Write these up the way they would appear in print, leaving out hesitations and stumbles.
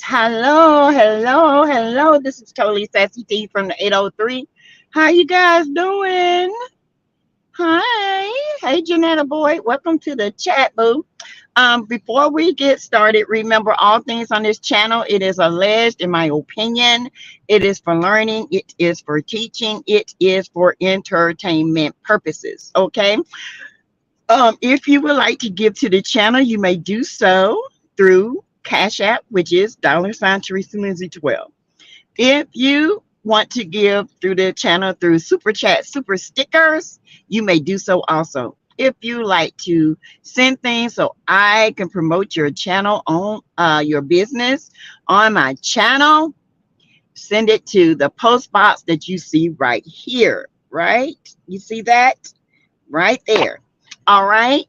Hello, hello, hello. This is totally Sassy T from the 803. How you guys doing? Hi. Hey, Janetta boy. Welcome to the chat booth. Before we get started, remember all things on this channel. It is alleged, in my opinion. It is for learning. It is for teaching. It is for entertainment purposes. Okay. If you would like to give to the channel, you may do so through Cash App, which is $ Teresa Lindsay 12. If you want to give through the channel through Super Chat, Super Stickers, you may do so also. If you like to send things so I can promote your channel on your business on my channel, send it to the post box that you see right here, right? You see that right there. All right.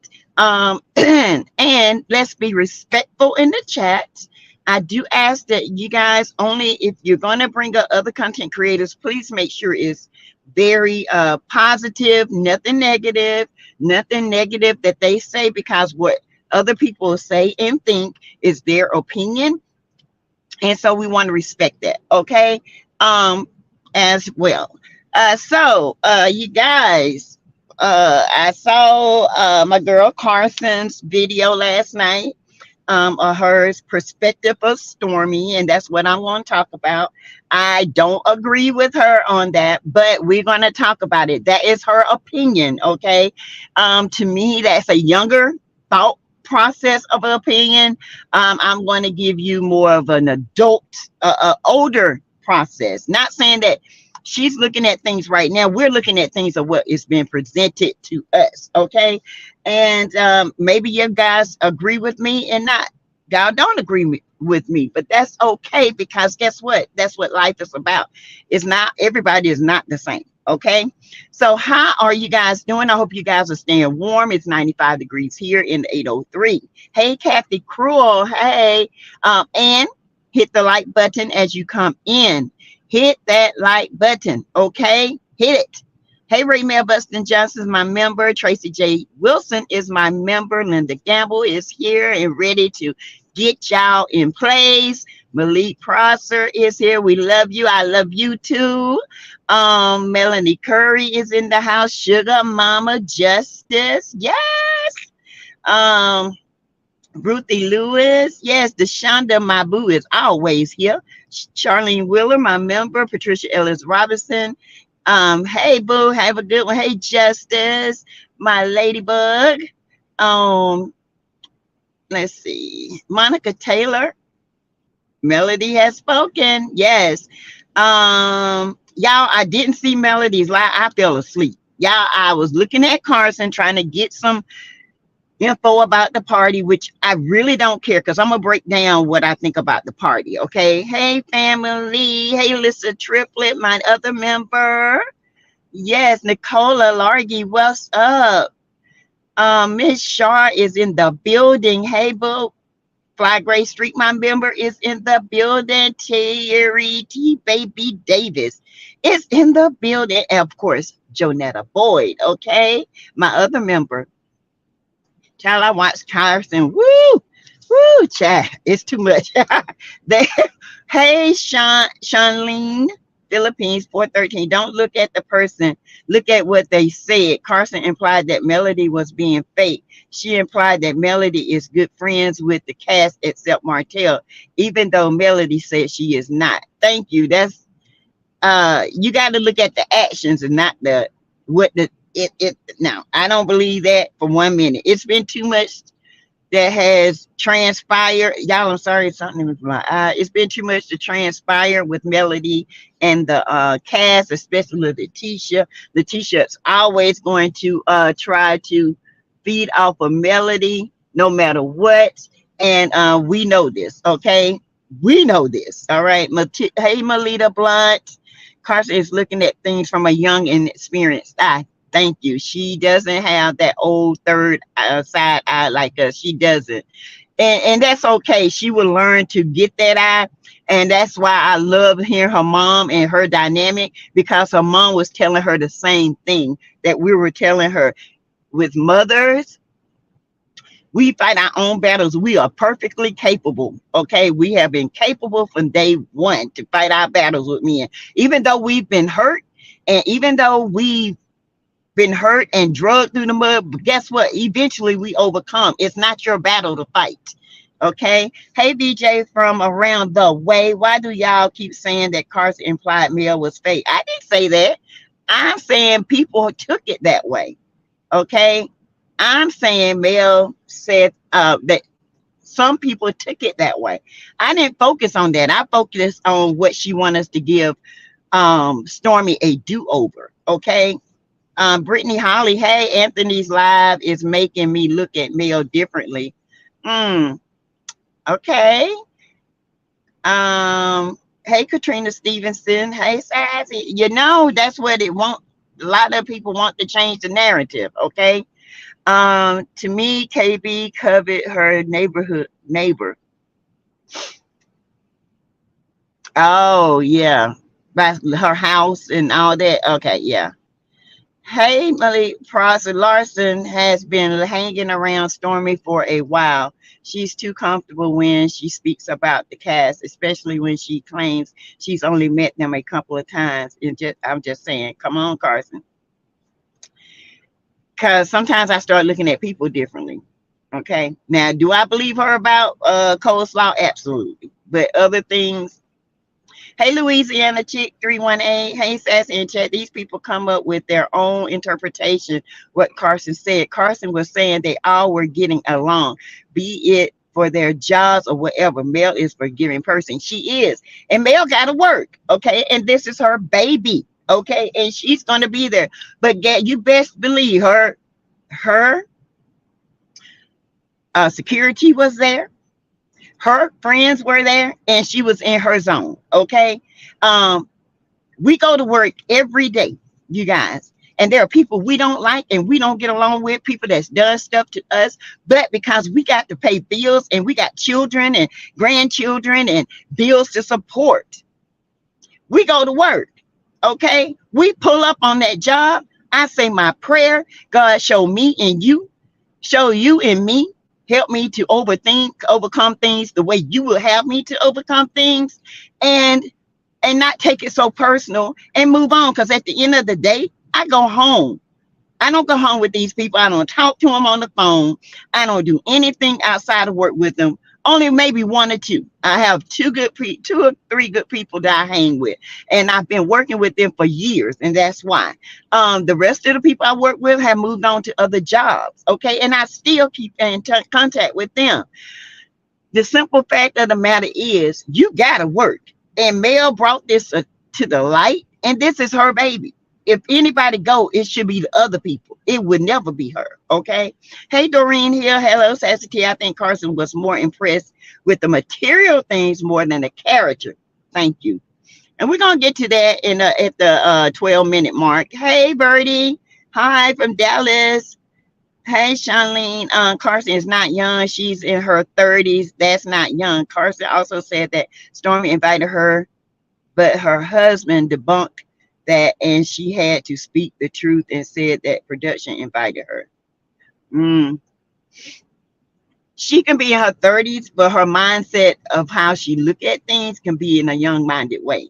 And let's be respectful in the chat. I do ask that you guys only, if you're going to bring up other content creators, please make sure it's very positive, nothing negative that they say, because what other people say and think is their opinion. And so we want to respect that. Okay. As well. You guys, I saw my girl KARSON's video last night, of her perspective of Stormy, and that's what I'm going to talk about. I don't agree with her on that, but we're going to talk about it. That is her opinion, okay? To me, that's a younger thought process of an opinion. I'm going to give you more of an adult, older process. Not saying that she's looking at things right now. We're looking at things of what is being presented to us, okay? And maybe you guys agree with me and not. Y'all don't agree with me, but that's okay, because guess what? That's what life is about. It's not, everybody is not the same, okay? So how are you guys doing? I hope you guys are staying warm. It's 95 degrees here in the 803. Hey, Kathy Cruel. Hey, and hit the like button as you come in. Hit that like button, okay? Hit it. Hey, Ray Mel Buston Johnson is my member. Tracy J. Wilson is my member. Linda Gamble is here and ready to get y'all in place. Malik Prosser is here. We love you. I love you too. Melanie Curry is in the house. Sugar Mama Justice. Yes. Ruthie Lewis. Yes. Deshonda Mabu is always here. Charlene Wheeler, my member. Patricia Ellis Robinson. Hey boo, have a good one. Hey Justice, my ladybug. Let's see. Monica Taylor. Melody has spoken. Yes. Y'all, I didn't see Melody's live. I fell asleep. Y'all, I was looking at KARSON trying to get some info about the party, which I really don't care, because I'm gonna break down what I think about the party. Okay. Hey family. Hey Lisa Triplet, my other member. Yes, Nicola Largy, what's up? Miss Shaw is in the building. Hey boo. Fly Gray Street, my member, is in the building. Terry T Baby Davis is in the building, and of course Jonetta Boyd. Okay, my other member. Child, I watched KARSON. Woo, child, it's too much. Hey, Shanleen, Philippines 413. Don't look at the person. Look at what they said. KARSON implied that Melody was being fake. She implied that Melody is good friends with the cast except Martell, even though Melody said she is not. Thank you. That's you got to look at the actions and not the what the it. Now, I don't believe that for 1 minute. It's been too much that has transpired. Y'all, I'm sorry, something with my eye. It's been too much to transpire with Melody and the cast, especially Letitia. Letitia's always going to try to feed off of Melody no matter what. And we know this, okay? We know this, all right? Hey, Melita Blunt. KARSON is looking at things from a young and experienced eye. Thank you. She doesn't have that old third side eye like us. She doesn't. And that's okay. She will learn to get that eye. And that's why I love hearing her mom and her dynamic, because her mom was telling her the same thing that we were telling her. With mothers, We fight our own battles. We are perfectly capable. Okay. We have been capable from day one to fight our battles with men. Even though we've been hurt, and even though we've been hurt and drugged through the mud, but guess what? Eventually we overcome. It's not your battle to fight. Okay. Hey, BJ from around the way. Why do y'all keep saying that Carson implied Mel was fake? I didn't say that. I'm saying people took it that way. Okay. I'm saying Mel said that some people took it that way. I didn't focus on that. I focused on what she wanted us to give Stormy a do-over. Okay. Brittany Holly, hey, Anthony's live is making me look at Mel differently. Okay. Hey, Katrina Stevenson. Hey, Sassy. You know, that's what it want. A lot of people want to change the narrative. Okay. To me, KB covered her neighbor. Oh, yeah. That's her house and all that. Okay, yeah. Hey, Malik Prosser Larson has been hanging around Stormy for a while. She's too comfortable when she speaks about the cast, especially when she claims she's only met them a couple of times. I'm just saying, come on, Carson. Because sometimes I start looking at people differently. Okay. Now, do I believe her about coleslaw? Absolutely. But other things. Hey, Louisiana Chick 318. Hey, Sassy and Chat. These people come up with their own interpretation what Carson said. Carson was saying they all were getting along, be it for their jobs or whatever. Mel is a forgiving person. She is. And Mel got to work. Okay. And this is her baby. Okay. And she's going to be there. But you best believe her security was there. Her friends were there, and she was in her zone. Okay. We go to work every day, you guys, and there are people we don't like and we don't get along with, people that's done stuff to us, but because we got to pay bills and we got children and grandchildren and bills to support, we go to work. Okay. We pull up on that job. I say my prayer. God, show me and you, show you and me. Help me to overcome things the way you will have me to overcome things, and not take it so personal and move on. Because at the end of the day, I go home. I don't go home with these people. I don't talk to them on the phone. I don't do anything outside of work with them. Only maybe one or two. I have two or three good people that I hang with, and I've been working with them for years, and that's why. The rest of the people I work with have moved on to other jobs. Okay, and I still keep in contact with them. The simple fact of the matter is, you gotta work, and Mel brought this to the light, and this is her baby. If anybody go, it should be the other people. It would never be her. Okay. Hey, Doreen here. Hello, SASSYTEA. I think Carson was more impressed with the material things more than the character. Thank you. And we're gonna get to that in at the 12-minute mark. Hey, Birdie. Hi from Dallas. Hey, Charlene. Carson is not young. She's in her 30s. That's not young. Carson also said that Stormy invited her, but her husband debunked that, and she had to speak the truth and said that production invited her. She can be in her 30s, but her mindset of how she look at things can be in a young-minded way.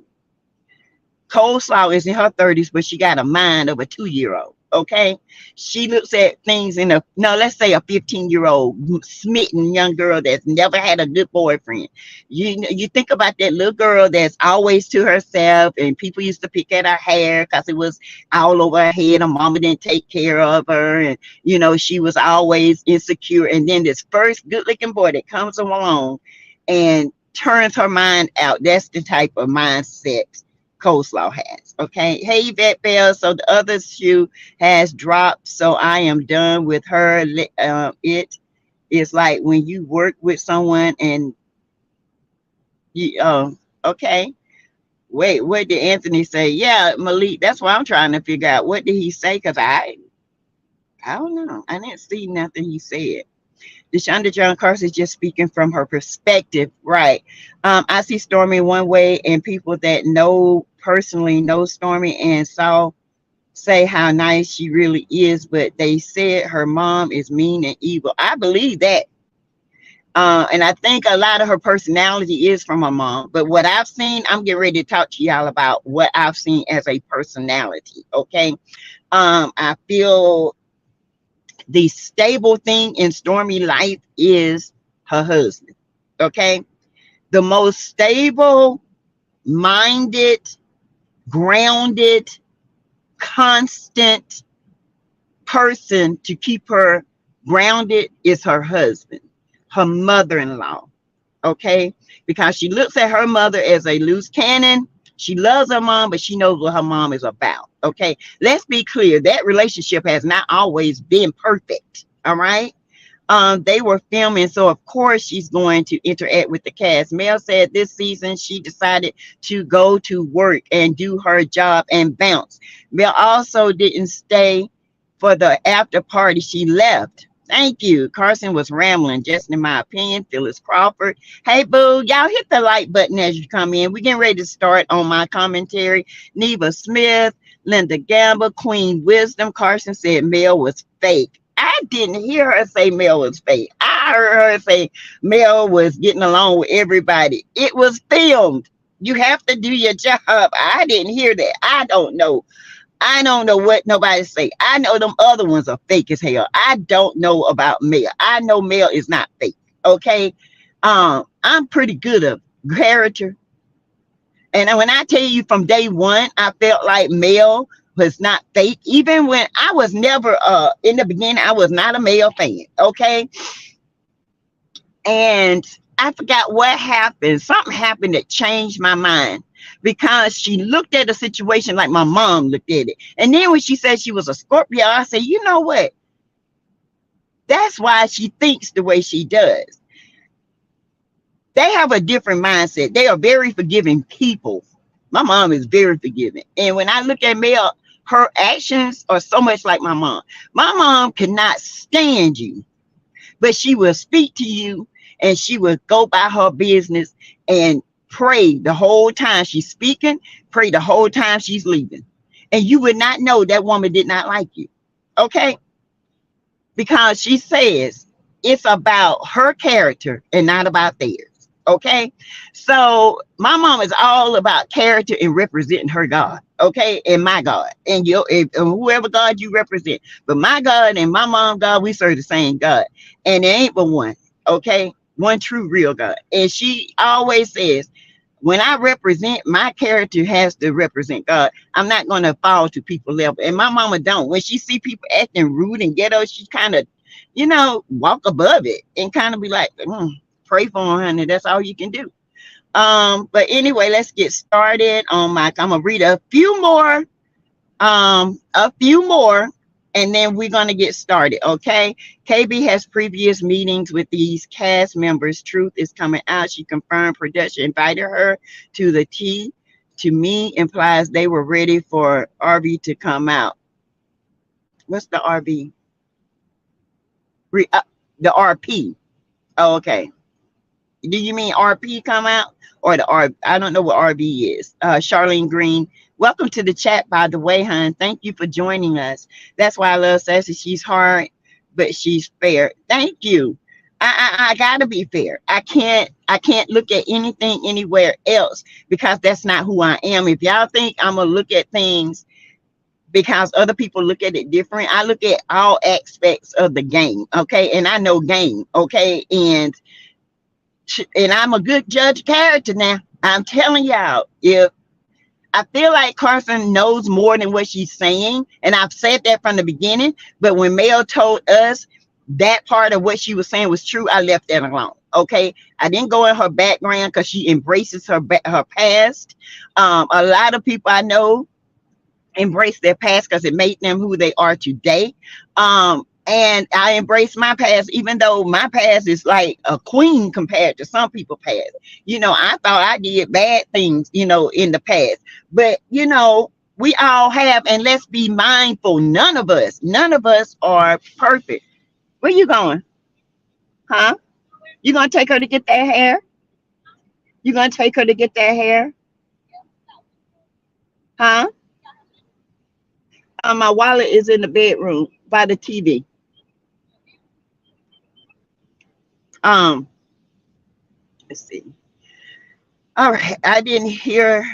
Coleslaw is in her 30s, but she got a mind of a 2-year-old. Okay, she looks at things in let's say a 15-year-old smitten young girl that's never had a good boyfriend. You think about that little girl that's always to herself, and people used to pick at her hair because it was all over her head. Her mama didn't take care of her, and she was always insecure. And then this first good-looking boy that comes along and turns her mind out. That's the type of mindset Coleslaw has. Okay. Hey, Yvette Bell. So the other shoe has dropped, so I am done with her. It is like when you work with someone and you okay. Wait, what did Anthony say? Yeah, Malik, that's what I'm trying to figure out. What did he say? Because I don't know. I didn't see nothing he said. DeShonda John Carson is just speaking from her perspective, right? I see Stormy one way, and people that personally know Stormy and saw say how nice she really is, but they said her mom is mean and evil. I believe that. And I think a lot of her personality is from her mom. But what I've seen, I'm getting ready to talk to y'all about what I've seen as a personality. Okay. I feel the stable thing in Stormy life is her husband. Okay. The most stable, minded, grounded, constant person to keep her grounded is her husband, her mother-in-law. Okay, because she looks at her mother as a loose cannon. She loves her mom, but she knows what her mom is about. Okay, let's be clear, that relationship has not always been perfect. All right. They were filming, so of course she's going to interact with the cast. Mel said this season she decided to go to work and do her job and bounce. Mel also didn't stay for the after party. She left. Thank you. Carson was rambling, just in my opinion. Phyllis Crawford. Hey, boo, y'all hit the like button as you come in. We're getting ready to start on my commentary. Neva Smith, Linda Gamble, Queen Wisdom. Carson said Mel was fake. I didn't hear her say Mel was fake. I heard her say Mel was getting along with everybody. It was filmed. You have to do your job. I didn't hear that. I don't know. I don't know what nobody say. I know them other ones are fake as hell. I don't know about Mel. I know Mel is not fake. Okay. I'm pretty good at character. And when I tell you from day one, I felt like Mel was not fake. Even when I was never in the beginning, I was not a Mel fan. Okay. And I forgot what happened. Something happened that changed my mind because she looked at the situation like my mom looked at it. And then when she said she was a Scorpio, I said, you know what? That's why she thinks the way she does. They have a different mindset. They are very forgiving people. My mom is very forgiving. And when I look at Mel, her actions are so much like my mom. My mom cannot stand you, but she will speak to you and she will go by her business and pray the whole time she's speaking, pray the whole time she's leaving. And you would not know that woman did not like you. Okay? Because she says it's about her character and not about theirs. Okay, so my mom is all about character and representing her God. Okay, and my God, and whoever God you represent. But my God and my mom God, we serve the same God, and there ain't but one. Okay, one true real God. And she always says, when I represent, my character has to represent God. I'm not going to fall to people level. And my mama don't. When she see people acting rude and ghetto, she kind of, walk above it and kind of be like, pray for her, honey. That's all you can do. But anyway, let's get started on I'm gonna read a few more, and then we're gonna get started. Okay. KB has previous meetings with these cast members. Truth is coming out. She confirmed production invited her to the tea. To me, implies they were ready for RV to come out. What's the RV? The RP. Oh, okay. Do you mean RP come out or the R? I don't know what RB is. Charlene Green, welcome to the chat, by the way, hon. Thank you for joining us. That's why I love Sassy. She's hard, but she's fair. Thank you. I gotta be fair. I can't look at anything anywhere else because that's not who I am. If y'all think I'm gonna look at things because other people look at it different, I look at all aspects of the game. Okay, and I know game. Okay, and I'm a good judge of character now. I'm telling y'all, if I feel like Carson knows more than what she's saying, and I've said that from the beginning, but when Mel told us that part of what she was saying was true, I left that alone. Okay, I didn't go in her background because she embraces her past. A lot of people I know embrace their past because it made them who they are today. And I embrace my past, even though my past is like a queen compared to some people's past. I thought I did bad things, in the past. But, we all have, and let's be mindful, none of us are perfect. Where you going? Huh? You going to take her to get that hair? You going to take her to get that hair? Huh? My wallet is in the bedroom by the TV. Um, let's see. All right, I didn't hear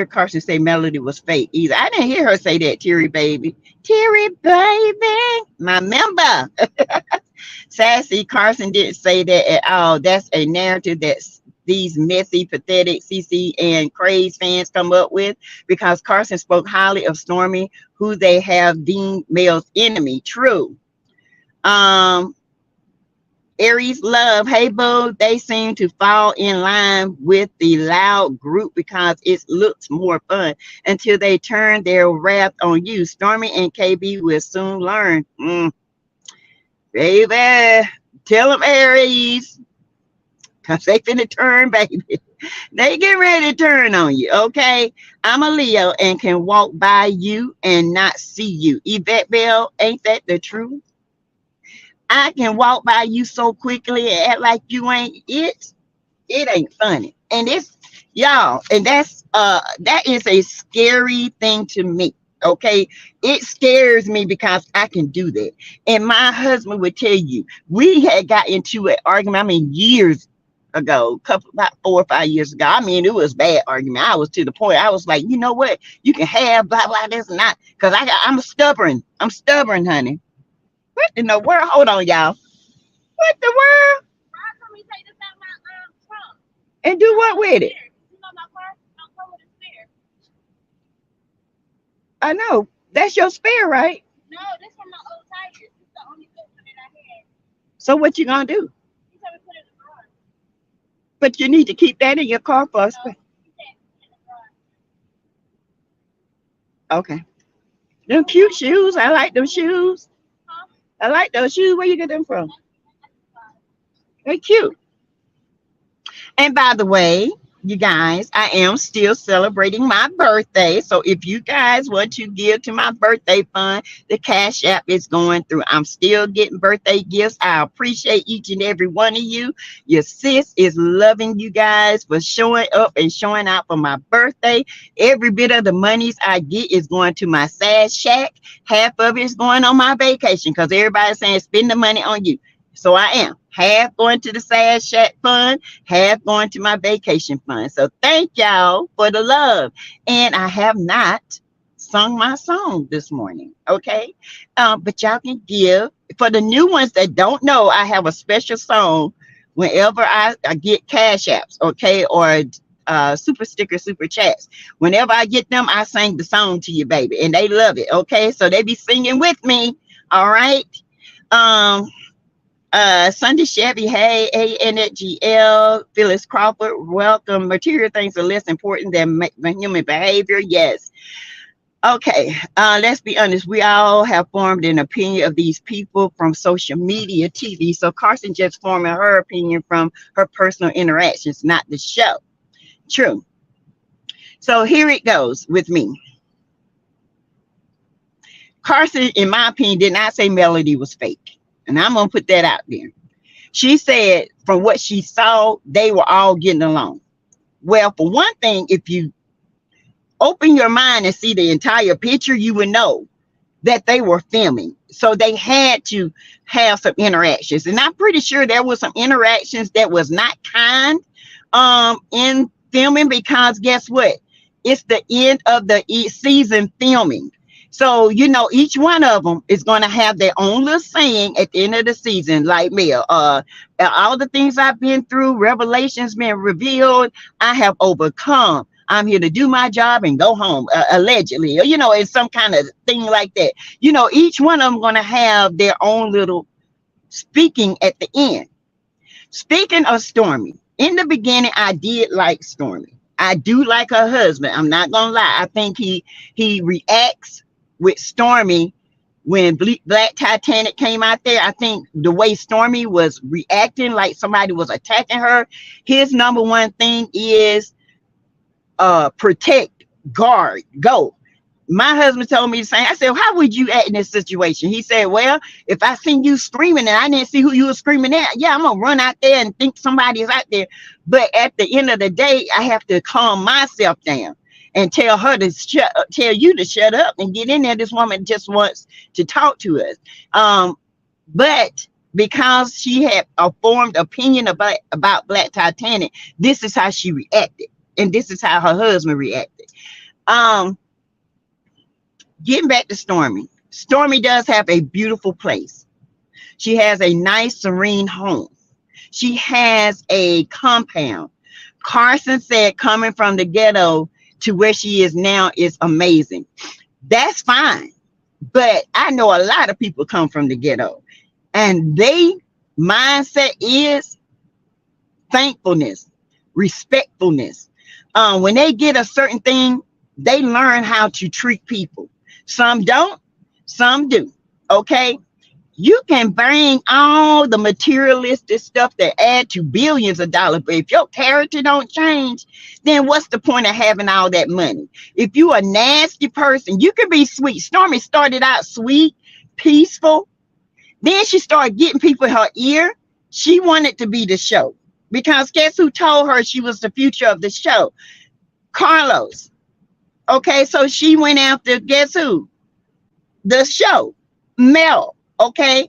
Carson say Melody was fake either. I didn't hear her say that, Terry baby. Terry baby, my member. Sassy, Carson didn't say that at all. That's a narrative that these messy, pathetic CC and Craze fans come up with because Carson spoke highly of Stormy, who they have deemed Mel's enemy. True. Um, Aries love, hey boo, they seem to fall in line with the loud group because it looks more fun until they turn their wrath on you. Stormy and KB will soon learn. Baby, tell them Aries, because they finna turn, baby. They get ready to turn on you, okay? I'm a Leo and can walk by you and not see you. Yvette Bell, ain't that the truth? I can walk by you so quickly and act like you ain't it. It ain't funny. And it's y'all, and that is a scary thing to me. Okay. It scares me because I can do that. And my husband would tell you, we had got into an argument, I mean, years ago, about 4 or 5 years ago. I mean, it was a bad argument. I was to the point, I was like, you know what? You can have blah, blah, this and that. Because I'm stubborn. I'm stubborn, honey. What in the world? Hold on, y'all. What the world? And do what with it? I know. That's your spare, right? No, that's from my old tires. It's the only good one that I had. So what you gonna do? You told me put it in the garage. But you need to keep that in your car for a spare. Okay. Them cute shoes. I like them shoes. Huh? I like those shoes. Where you get them from? They're cute. And by the way, you guys, I am still celebrating my birthday. So if you guys want to give to my birthday fund, the Cash App is going through. I'm still getting birthday gifts. I appreciate each and every one of you. Your sis is loving you guys for showing up and showing out for my birthday. Every bit of the monies I get is going to my Sass Shack. Half of it is going on my vacation because everybody's saying spend the money on you. So I am half going to the Sass Shack fund, half going to my vacation fund. So thank y'all for the love. And I have not sung my song this morning. Okay. But y'all can give. For the new ones that don't know, I have a special song whenever I get Cash Apps, okay, or super sticker, super chats. Whenever I get them, I sing the song to you, baby. And they love it. Okay. So they be singing with me. All right. Sunday Chevy, hey, ANGL, Phyllis Crawford, welcome. Material things are less important than human behavior. Yes. Okay. Let's be honest. We all have formed an opinion of these people from social media, TV. So Carson just forming her opinion from her personal interactions, not the show. True. So here it goes with me. Carson, in my opinion, did not say Melody was fake. And I'm going to put that out there. She said from what she saw, they were all getting along. Well, for one thing, if you open your mind and see the entire picture, you would know that they were filming. So they had to have some interactions. And I'm pretty sure there was some interactions that was not kind in filming because guess what? It's the end of the season filming. So, you know, each one of them is going to have their own little saying at the end of the season, like me. All the things I've been through, revelations being revealed, I have overcome. I'm here to do my job and go home, allegedly, or, you know, it's some kind of thing like that. You know, each one of them going to have their own little speaking at the end. Speaking of Stormy, in the beginning, I did like Stormy. I do like her husband. I'm not going to lie. I think he reacts with Stormy when Black Titanic came out there. I think the way Stormy was reacting like somebody was attacking her, his number one thing is protect, guard, go. My husband told me the same. I said, how would you act in this situation? He said, well, if I seen you screaming and I didn't see who you were screaming at, yeah, I'm gonna run out there and think somebody is out there. But at the end of the day, I have to calm myself down. and tell her to tell you to shut up and get in there. This woman just wants to talk to us. But because she had a formed opinion about Black Titanic, this is how she reacted, and this is how her husband reacted. Getting back to Stormy. Stormy does have a beautiful place. She has a nice, serene home. She has a compound. KARSON said coming from the ghetto to where she is now is amazing. That's fine. But I know a lot of people come from the ghetto, and they mindset is thankfulness, respectfulness. When they get a certain thing, they learn how to treat people. Some don't, some do. Okay. You can bring all the materialistic stuff that add to billions of dollars, but if your character don't change, then what's the point of having all that money? If you a nasty person, you can be sweet. Stormy started out sweet, peaceful. Then she started getting people in her ear. She wanted to be the show, because guess who told her she was the future of the show? Carlos. Okay, so she went after, guess who? The show, Mel. Okay,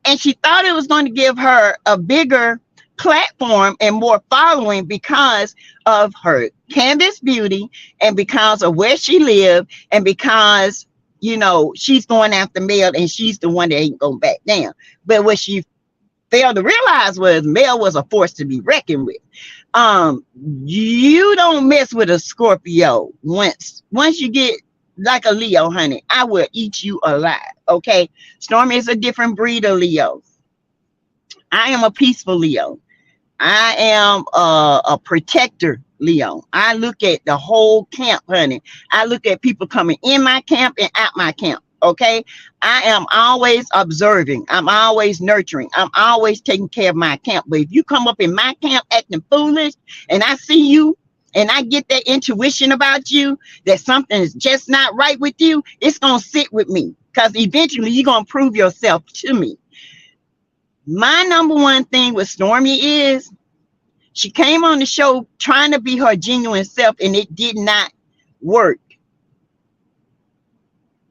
and she thought it was going to give her a bigger platform and more following because of her canvas beauty and because of where she lived and because, you know, she's going after Mel and she's the one that ain't going back down. But what she failed to realize was Mel was a force to be reckoned with. You don't mess with a Scorpio. Once you get like a Leo, honey, I will eat you alive. Okay, Stormy is a different breed of Leo. I am a peaceful Leo. I am a protector Leo. I look at the whole camp, honey. I look at people coming in my camp and out my camp. Okay, I am always observing. I'm always nurturing. I'm always taking care of my camp. But if you come up in my camp acting foolish and I see you and I get that intuition about you that something is just not right with you, it's going to sit with me, because eventually you're going to prove yourself to me. My number one thing with Stormy is she came on the show trying to be her genuine self, and it did not work.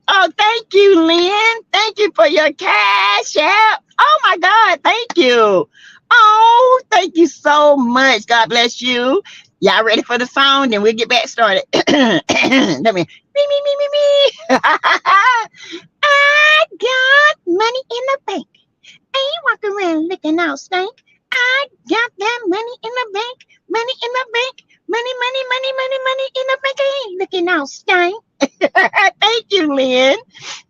Oh, thank you, Lynn. Thank you for your cash app. Oh, my God. Thank you. Oh, thank you so much. God bless you. Y'all ready for the song? Then we'll get back started. Let me. I got money in the bank. I ain't walking around looking all stank. I got that money in the bank. Money in the bank. Money in the bank. I ain't looking all stank. Thank you, Lynn,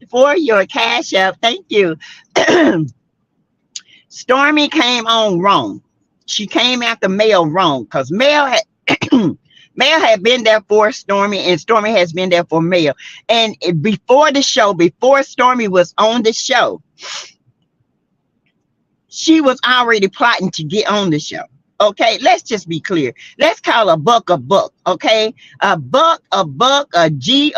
for your cash app. Thank you. Stormy came on wrong. She came after Mel wrong, because Mel had Mel had been there for Stormy, and Stormy has been there for Mel. And before the show, before Stormy was on the show, she was already plotting to get on the show. Okay, let's just be clear. Let's call a buck a buck. Okay, a buck, a G.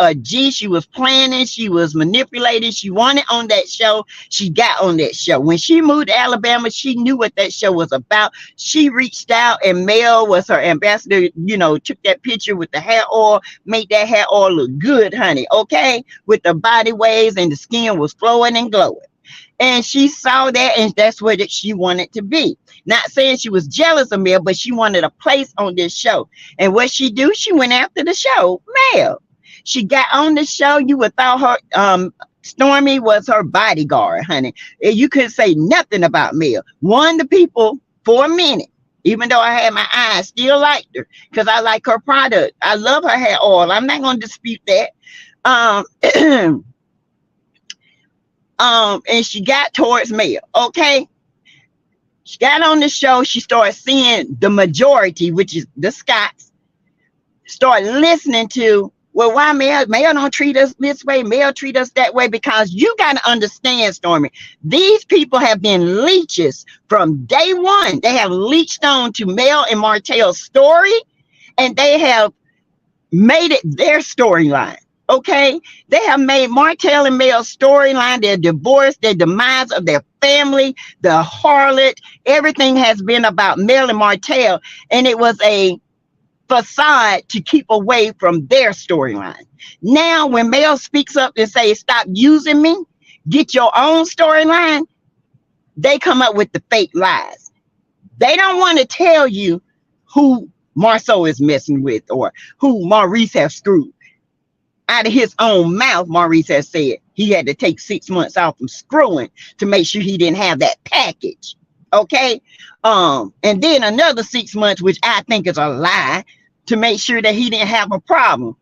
She was planning, she was manipulating, she wanted on that show, she got on that show. When she moved to Alabama, she knew what that show was about. She reached out, and Mel was her ambassador, you know, took that picture with the hair oil, made that hair oil look good, honey. Okay, with the body waves and the skin was flowing and glowing. And she saw that, and that's where she wanted to be. Not saying she was jealous of Mel, but she wanted a place on this show. And what she do? She went after the show, Mel. She got on the show. You would thought her Stormy was her bodyguard, honey. And you couldn't say nothing about Mel. Won the people for a minute. Even though I had my eyes, still liked her because I like her product. I love her hair oil. I'm not going to dispute that. And she got towards Mel. Okay. She got on the show. She started seeing the majority, which is the Scots, start listening to, well, why Mel don't treat us this way, Mel treat us that way, because you got to understand, Stormy, these people have been leeches from day one. They have leeched on to Mel and Martell's story, and they have made it their storyline. Okay, they have made Martell and Mel's storyline, their divorce, their demise of their family, the harlot. Everything has been about Mel and Martell, and it was a facade to keep away from their storyline. Now, when male speaks up and say, stop using me, get your own storyline, they come up with the fake lies. They don't want to tell you who Marceau is messing with or who Maurice has screwed. Out of his own mouth, Maurice has said he had to take 6 months off from screwing to make sure he didn't have that package. Okay. And then another 6 months, which I think is a lie, to make sure that he didn't have a problem.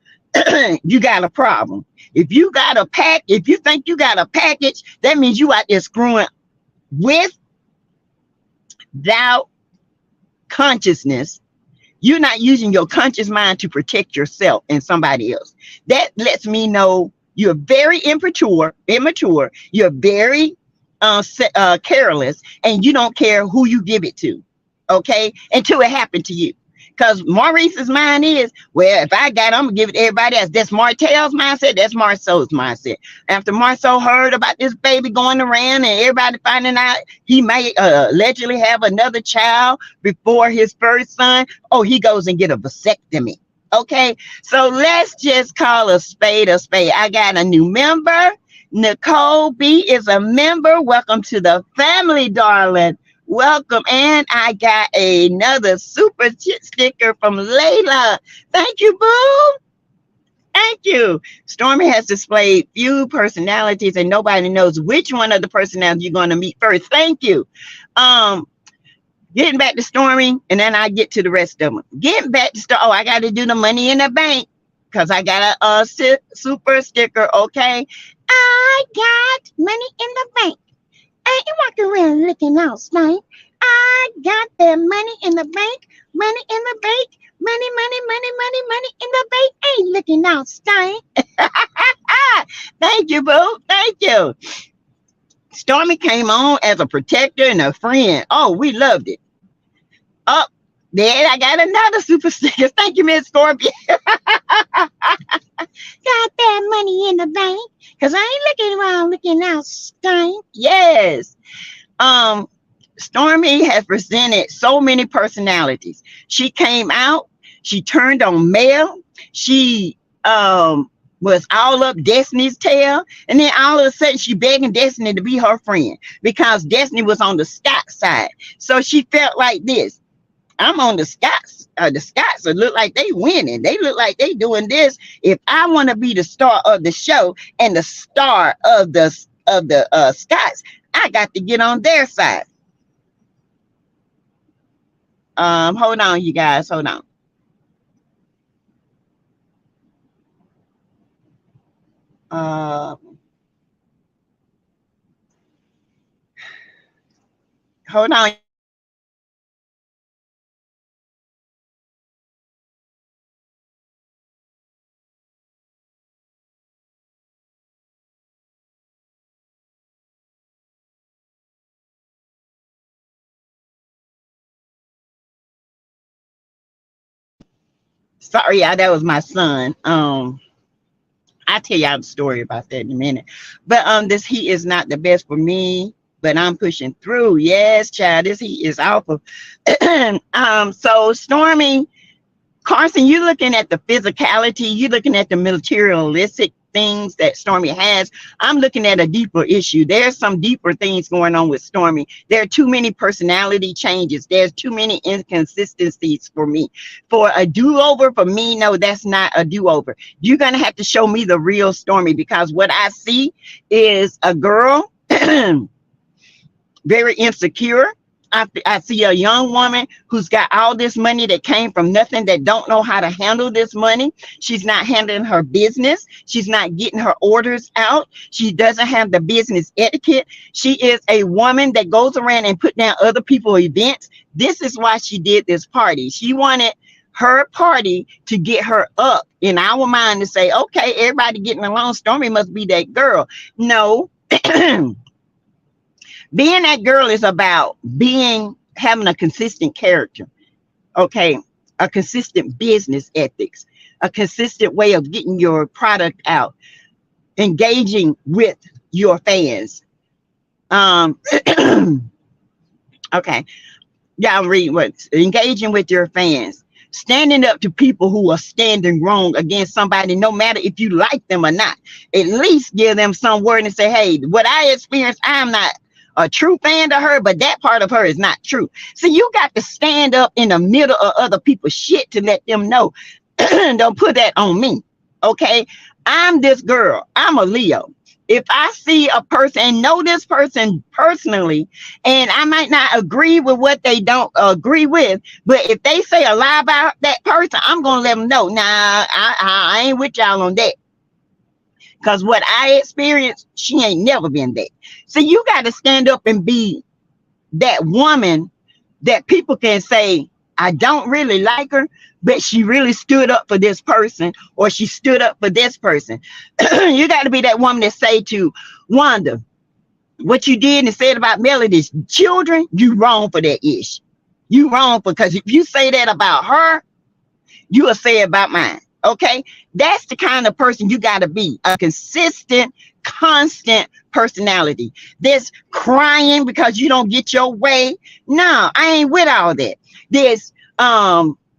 You got a problem. If you got a pack, if you think you got a package, that means you out there screwing without consciousness. You're not using your conscious mind to protect yourself and somebody else. That lets me know you're very immature. You're very careless, and you don't care who you give it to. Okay, until it happened to you. Because Maurice's mind is, well, if I got it, I'm gonna give it to everybody else. That's Martell's mindset. That's Marceau's mindset. After Marceau heard about this baby going around and everybody finding out he may allegedly have another child before his first son, oh, he goes and get a vasectomy. Okay, so let's just call a spade a spade. I got a new member. Nicole B is a member. Welcome to the family, darling. Welcome. And I got another super sticker from Layla. Thank you, boo. Thank you. Stormy has displayed few personalities and nobody knows which one of the personalities you're going to meet first. Thank you. Getting back to Stormy, and then I get to the rest of them. Getting back to I got to do the money in the bank because I got a super sticker. Okay. I got money in the bank. I ain't walking around looking out, stank. I got that money in the bank, money in the bank, money in the bank. Ain't looking out, stank. Thank you, boo. Thank you. Stormy came on as a protector and a friend. Oh, we loved it. Oh, then I got another super sticker. Thank you, Miss Scorpion. Got that money in the bank. Because I ain't looking around looking out, stank. Yes. Stormy has presented so many personalities. She came out. She turned on Mel. She was all up Destiny's tail. And then all of a sudden, she begging Destiny to be her friend because Destiny was on the Scott side. So she felt like this. I'm on the Scots. The Scots look like they winning. They look like they doing this. If I want to be the star of the show and the star of the Scots, I got to get on their side. Hold on, you guys. Hold on. Hold on. Sorry, y'all, that was my son. I'll tell y'all the story about that in a minute. But this heat is not the best for me, but I'm pushing through. Yes, child, this heat is awful. So Stormy, KARSON, you're looking at the physicality, you're looking at the materialistic things that Stormy has. I'm looking at a deeper issue. There's some deeper things going on with Stormy. There are too many personality changes. There's too many inconsistencies for me. For a do-over, for me, no, that's not a do-over. You're going to have to show me the real Stormy, because what I see is a girl very insecure. I see a young woman who's got all this money that came from nothing, that don't know how to handle this money. She's not handling her business. She's not getting her orders out. She doesn't have the business etiquette. She is a woman that goes around and put down other people's events. This is why she did this party. She wanted her party to get her up in our mind to say, okay, everybody getting along, Stormy must be that girl. No. Being that girl is about having a consistent character, okay, a consistent business ethics, a consistent way of getting your product out, engaging with your fans. Okay, y'all read what engaging with your fans. Standing up to people who are standing wrong against somebody, no matter if you like them or not. At least give them some word and say, hey, what I experienced, I'm not a true fan to her, but that part of her is not true. So you got to stand up in the middle of other people's shit to let them know, don't put that on me. Okay, I'm this girl, I'm a Leo. If I see a person and know this person personally, and I might not agree with what they don't agree with, but if they say a lie about that person, I'm gonna let them know, nah, I ain't with y'all on that. Because what I experienced, she ain't never been that. So you got to stand up and be that woman that people can say, I don't really like her, but she really stood up for this person, or she stood up for this person. You got to be that woman that say to Wanda, what you did and said about Melody's children, you wrong for that ish. You wrong, because if you say that about her, you will say it about mine. Okay, that's the kind of person you got to be, a consistent, constant personality. This crying because you don't get your way, no, I ain't with all that. This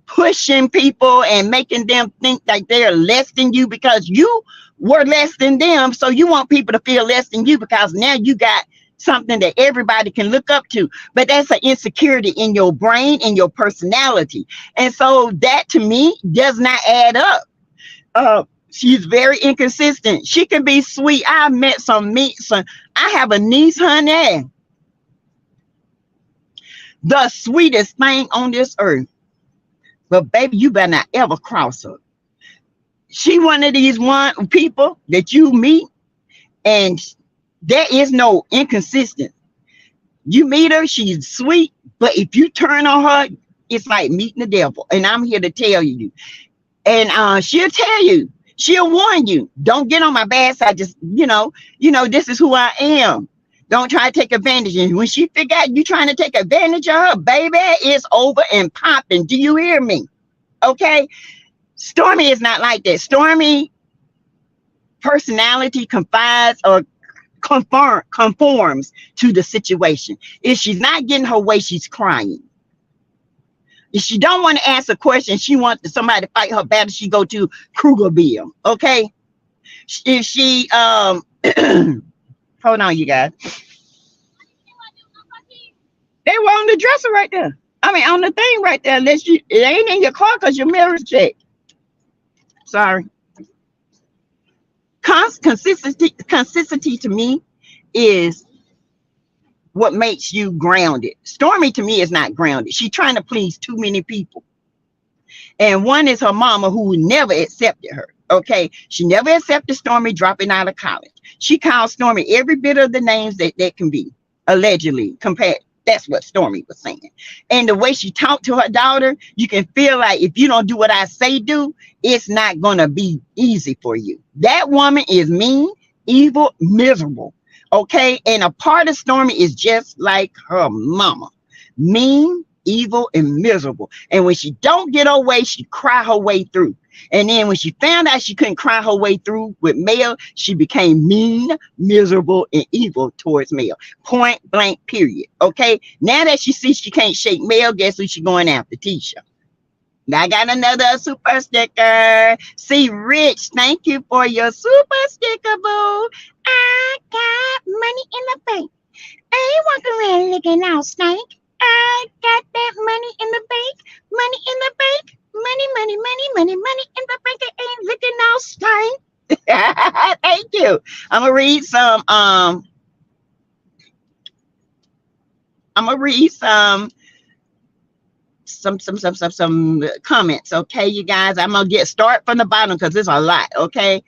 pushing people and making them think like they're less than you because you were less than them, so you want people to feel less than you because now you got something that everybody can look up to. But that's an insecurity in your brain and your personality, and so that to me does not add up. She's very inconsistent. She can be sweet. I met some I have a niece, honey, the sweetest thing on this earth, but baby, you better not ever cross her. She one of these people that you meet and there is no inconsistent. You meet her, she's sweet, but if you turn on her, it's like meeting the devil. And I'm here to tell you. And she'll tell you, she'll warn you, don't get on my bad side. Just, this is who I am. Don't try to take advantage. And when she figure out you trying to take advantage of her, baby, it's over and popping. Do you hear me? Okay. Stormy is not like that. Stormy personality confides or conforms to the situation. If she's not getting her way, she's crying. If she don't want to ask a question, she wants somebody to fight her battle, she go to Krugerville. Okay. If she hold on, you guys. They were on the dresser right there. I mean, on the thing right there. Unless it ain't in your car because your mirror's checked. Sorry. Consistency to me is what makes you grounded. Stormy to me is not grounded. She's trying to please too many people. And one is her mama, who never accepted her. Okay. She never accepted Stormy dropping out of college. She called Stormy every bit of the names that can be, allegedly, compared. That's what Stormy was saying. And the way she talked to her daughter, you can feel like if you don't do what I say do, it's not going to be easy for you. That woman is mean, evil, miserable. Okay. And a part of Stormy is just like her mama. Mean, evil, and miserable. And when she don't get her way, she cry her way through. And then when she found out she couldn't cry her way through with Mel, she became mean, miserable, and evil towards Mel. Point blank, period. Okay. Now that she sees she can't shake Mel, guess who she going after? Tisha. Now I got another super sticker. See, Rich, thank you for your super sticker, boo. I got money in the bank. I ain't walking around looking all stank. I got that money in the bank. Money in the bank. Money in the bank. I ain't looking all stank. Thank you. I'm gonna read some comments. Okay, you guys, I'm gonna start from the bottom because there's a lot. Okay.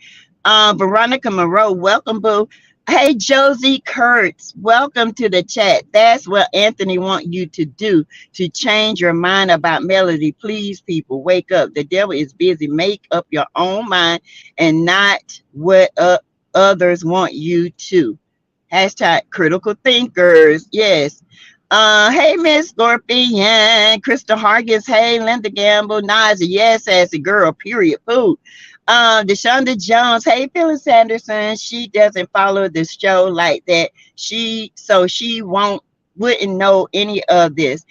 Veronica Monroe, welcome, boo. Hey, Josie Kurtz, welcome to the chat. That's what Anthony wants you to do, to change your mind about Melody. Please, people, wake up. The devil is busy. Make up your own mind and not what others want you to. Hashtag critical thinkers. Yes. Hey, Miss Scorpion, Krista Hargis, hey, Linda Gamble, Nazi, yes, as a girl, period, food. Deshonda Jones, hey, Phyllis Anderson, she doesn't follow the show like that. She wouldn't know any of this.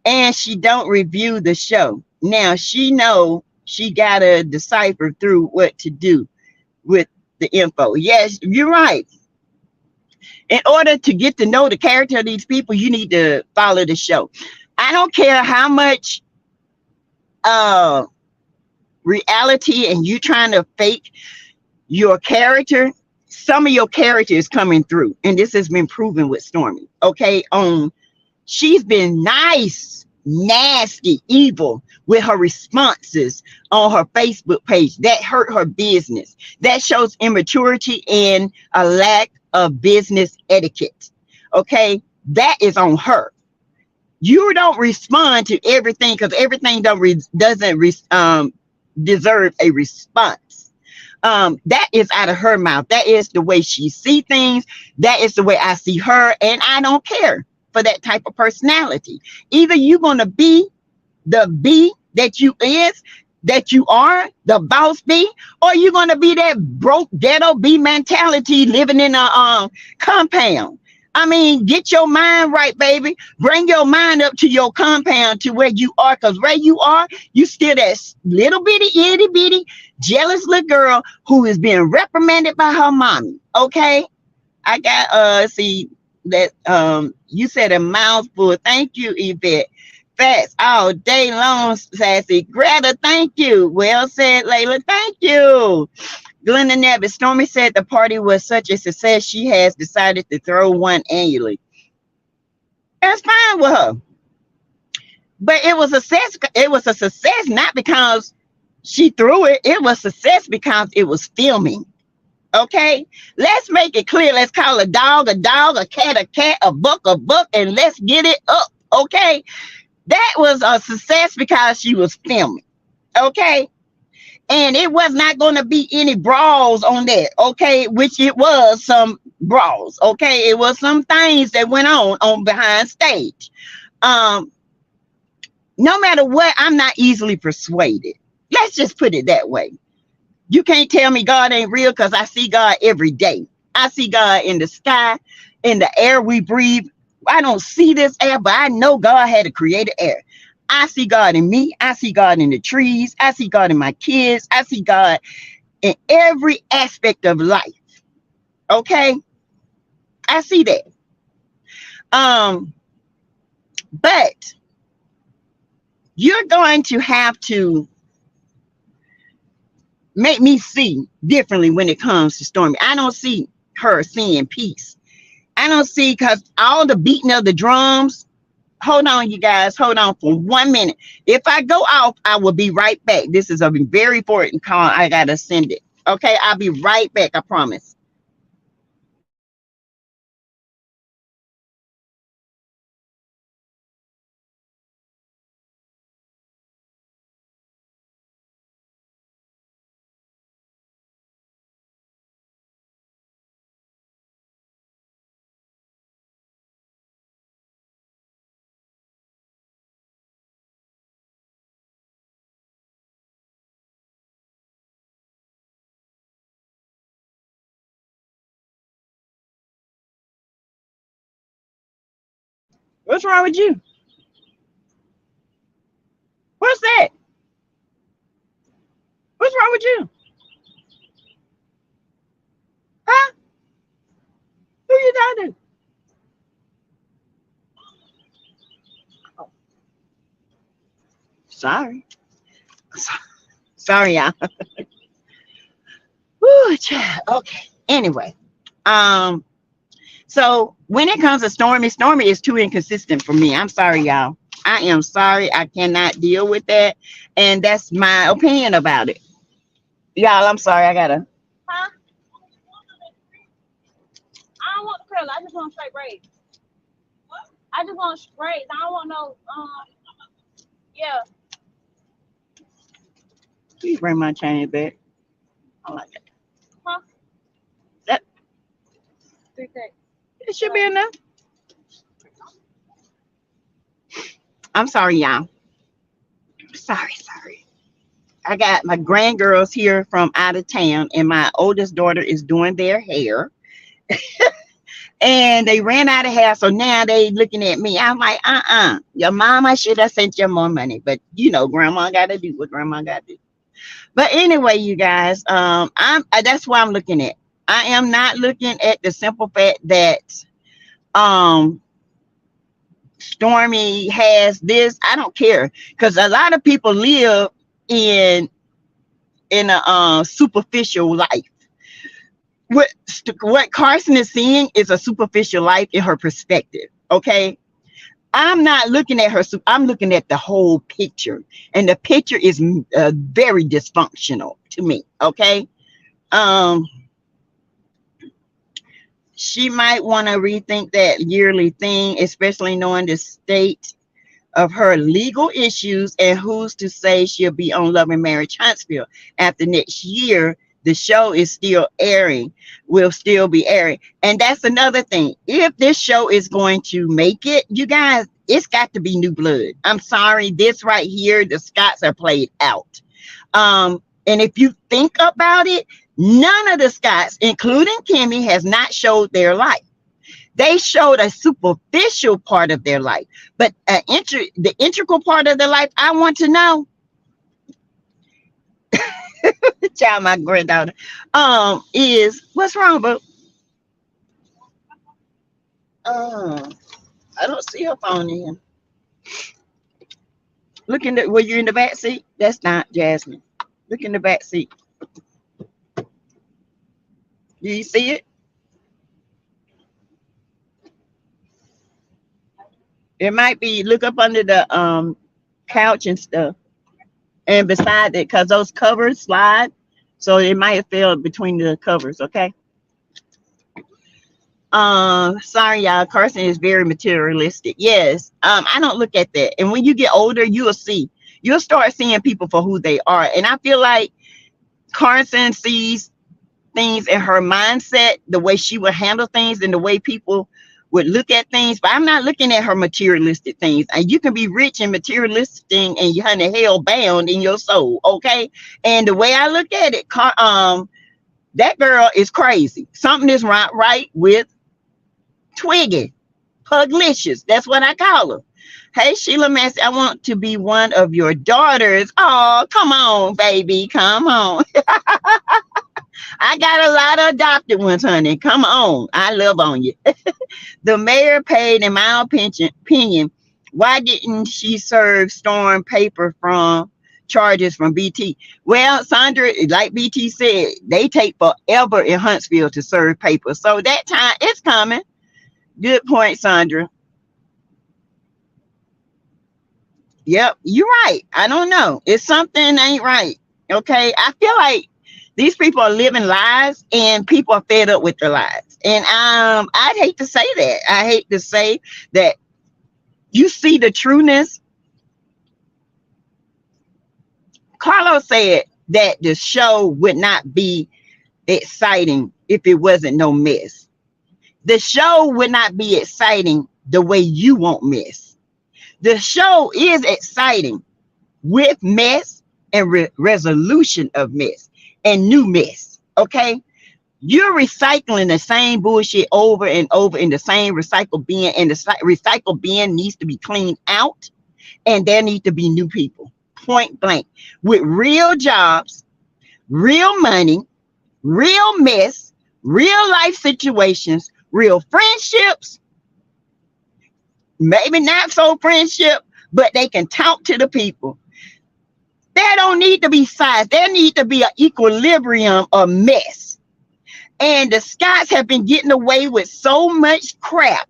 And she don't review the show. Now she know she gotta decipher through what to do with the info. Yes, you're right. In order to get to know the character of these people, you need to follow the show. I don't care how much uh reality and you trying to fake your character. Some of your character is coming through, and this has been proven with Stormy. Okay, she's been nice, nasty, evil with her responses on her Facebook page. That hurt her business. That shows immaturity and a lack of business etiquette. Okay, that is on her. You don't respond to everything because everything doesn't deserve a response. That is out of her mouth. That is the way she see things. That is the way I see her, and I don't care for that type of personality. Either you're gonna be the B that you are, the boss B, or you're gonna be that broke ghetto B mentality living in a compound. I mean, get your mind right, baby. Bring your mind up to your compound to where you are, because where you are, you still that little bitty, itty bitty, jealous little girl who is being reprimanded by her mommy. Okay, I got see that you said a mouthful. Thank you, Yvette. Facts all day long, Sassy. Greta, thank you. Well said, Layla. Thank you. Glenda Nevis. Stormy said the party was such a success she has decided to throw one annually. That's fine with her. But it was a success. It was a success not because she threw it. It was success because it was filming. Okay, let's make it clear. Let's call a dog, a cat, a book, and let's get it up. Okay, that was a success because she was filming. Okay, and it was not going to be any brawls on that. Okay, which it was some brawls. Okay, it was some things that went on behind stage. No matter what, I'm not easily persuaded. Let's just put it that way. You can't tell me God ain't real because I see God every day. I see God in the sky, in the air we breathe. I don't see this air, but I know God had to create air. I see God in me. I see God in the trees. I see God in my kids. I see God in every aspect of life. Okay? I see that. But you're going to have to make me see differently when it comes to Stormy. I don't see her seeing peace. I don't see, because all the beating of the drums. Hold on, you guys. Hold on for 1 minute. If I go off, I will be right back. This is a very important call. I got to send it. Okay, I'll be right back. I promise. What's wrong with you? What's that? What's wrong with you? Huh? Who you talking to? Oh, sorry. Sorry, y'all. Woo, child. Okay. Anyway, so when it comes to Stormy, Stormy is too inconsistent for me. I'm sorry, y'all. I am sorry. I cannot deal with that, and that's my opinion about it. Y'all, I'm sorry. I gotta. Huh? I don't want the curl. I just want straight braids. What? I just want braids. I don't want no. Yeah. Please bring my chain back. I like it. Huh? That. 3 things. It should be enough. I'm sorry, y'all. Sorry. I got my grandgirls here from out of town, and my oldest daughter is doing their hair. And they ran out of hair, so now they looking at me. I'm like, your mama should have sent you more money, but you know, grandma got to do what grandma got to do. But anyway, you guys, that's why I'm looking at. I am not looking at the simple fact that Stormy has this. I don't care, because a lot of people live in a superficial life. What Karson is seeing is a superficial life in her perspective. Okay, I'm not looking at her. I'm looking at the whole picture, and the picture is very dysfunctional to me. Okay, she might want to rethink that yearly thing, especially knowing the state of her legal issues, and who's to say she'll be on Love and Marriage Huntsville after next year. The show is still airing, will still be airing. And that's another thing. If this show is going to make it, you guys, it's got to be new blood. I'm sorry, this right here, the Scotts are played out. And if you think about it, none of the Scotts, including Kimmy, has not showed their life. They showed a superficial part of their life, but the integral part of their life, I want to know. Child, my granddaughter, is what's wrong, but I don't see her phone in here. Look in the, were you in the back seat? That's not Jasmine. Look in the back seat. Do you see it? It might be, look up under the couch and stuff. And beside it, because those covers slide, so it might have fell between the covers. Okay. Sorry, y'all. Karson is very materialistic. Yes. I don't look at that. And when you get older, you'll start seeing people for who they are. And I feel like Karson sees things in her mindset, the way she would handle things, and the way people would look at things. But I'm not looking at her materialistic things. And you can be rich and materialistic and you're hell bound in your soul. Okay. And the way I look at it, that girl is crazy. Something is right with Twiggy. Puglicious. That's what I call her. Hey, Sheila Massey, I want to be one of your daughters. Oh, come on, baby. Come on. I got a lot of adopted ones, honey. Come on. I love on you. The mayor paid, in my opinion, why didn't she serve Storm paper from charges from BT? Well, Sandra, like BT said, they take forever in Huntsville to serve paper. So that time it's coming. Good point, Sandra. Yep, you're right. I don't know. It's something ain't right. Okay. I feel like these people are living lies and people are fed up with their lives. And I'd hate to say that. I hate to say that you see the trueness. Carlos said that the show would not be exciting if it wasn't no mess. The show would not be exciting the way you want mess. The show is exciting with mess and resolution of mess and new mess. Okay, you're recycling the same bullshit over and over in the same recycle bin, and the recycle bin needs to be cleaned out, and there need to be new people, point blank, with real jobs, real money, real mess, real life situations, real friendships, maybe not so friendship, but they can talk to the people. There don't need to be size. There need to be an equilibrium of mess. And the Scotts have been getting away with so much crap.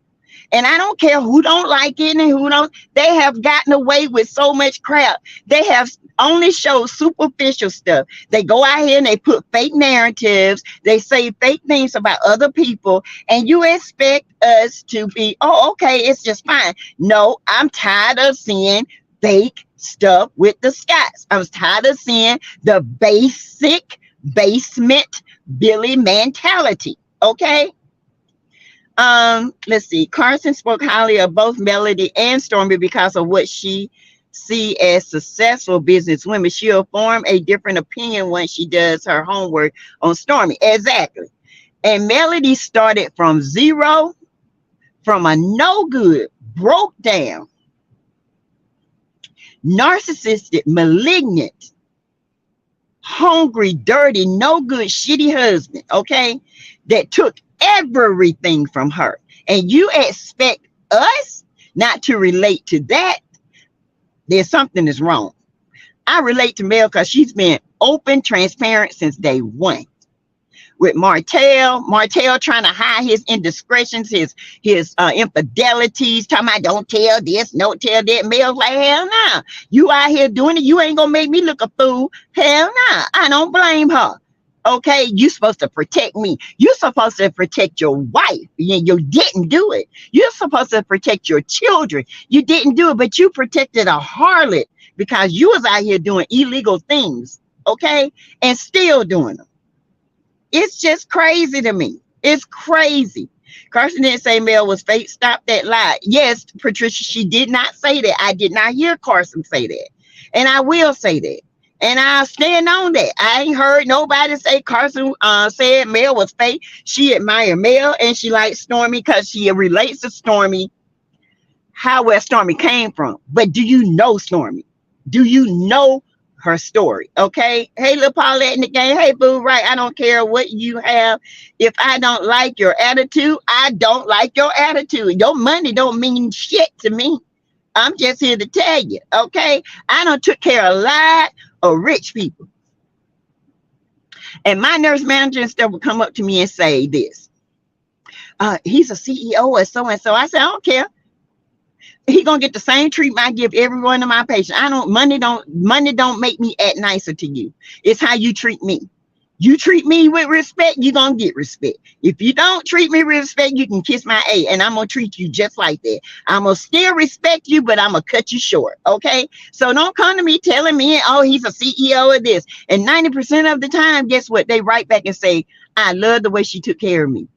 And I don't care who don't like it and who don't. They have gotten away with so much crap. They have only showed superficial stuff. They go out here and they put fake narratives. They say fake things about other people. And you expect us to be, oh, okay, it's just fine. No, I'm tired of seeing fake stuff with the Scotts. I was tired of seeing the basic basement Billy mentality. Okay. Let's see. Karson spoke highly of both Melody and Stormy because of what she see as successful business women. She'll form a different opinion once she does her homework on Stormy. Exactly. And Melody started from zero from a no good, broke down, narcissistic, malignant, hungry, dirty, no good, shitty husband, okay, that took everything from her. And you expect us not to relate to that? There's something that's wrong. I relate to Mel because she's been open, transparent since day one. With Martell trying to hide his indiscretions, his infidelities, talking about don't tell this, don't tell that. Mel's like, hell nah. You out here doing it, you ain't gonna make me look a fool. Hell nah. I don't blame her. Okay, you supposed to protect me. You're supposed to protect your wife. You didn't do it. You're supposed to protect your children. You didn't do it, but you protected a harlot because you was out here doing illegal things, okay, and still doing them. It's just crazy to me. It's crazy. KARSON didn't say Mel was fake. Stop that lie. Yes, Patricia, she did not say that. I did not hear KARSON say that. And I will say that. And I'll stand on that. I ain't heard nobody say KARSON said Mel was fake. She admired Mel and she likes STORMI because she relates to STORMI, where STORMI came from. But do you know STORMI? Do you know her story? Okay. Hey, little Paulette in the game. Hey, boo, right? I don't care what you have. If I don't like your attitude, I don't like your attitude. Your money don't mean shit to me. I'm just here to tell you, okay? I done took care of a lot of rich people. And my nurse manager and stuff would come up to me and say this. He's a CEO or so-and-so. I said, I don't care. He gonna get the same treatment I give every one of my patients. Money don't make me act nicer to you. It's how you treat me. You treat me with respect, you're gonna get respect. If you don't treat me with respect, you can kiss my A, and I'm gonna treat you just like that. I'm gonna still respect you, but I'm gonna cut you short. Okay, so don't come to me telling me, oh, he's a CEO of this. And 90% of the time, guess what? They write back and say, I love the way she took care of me.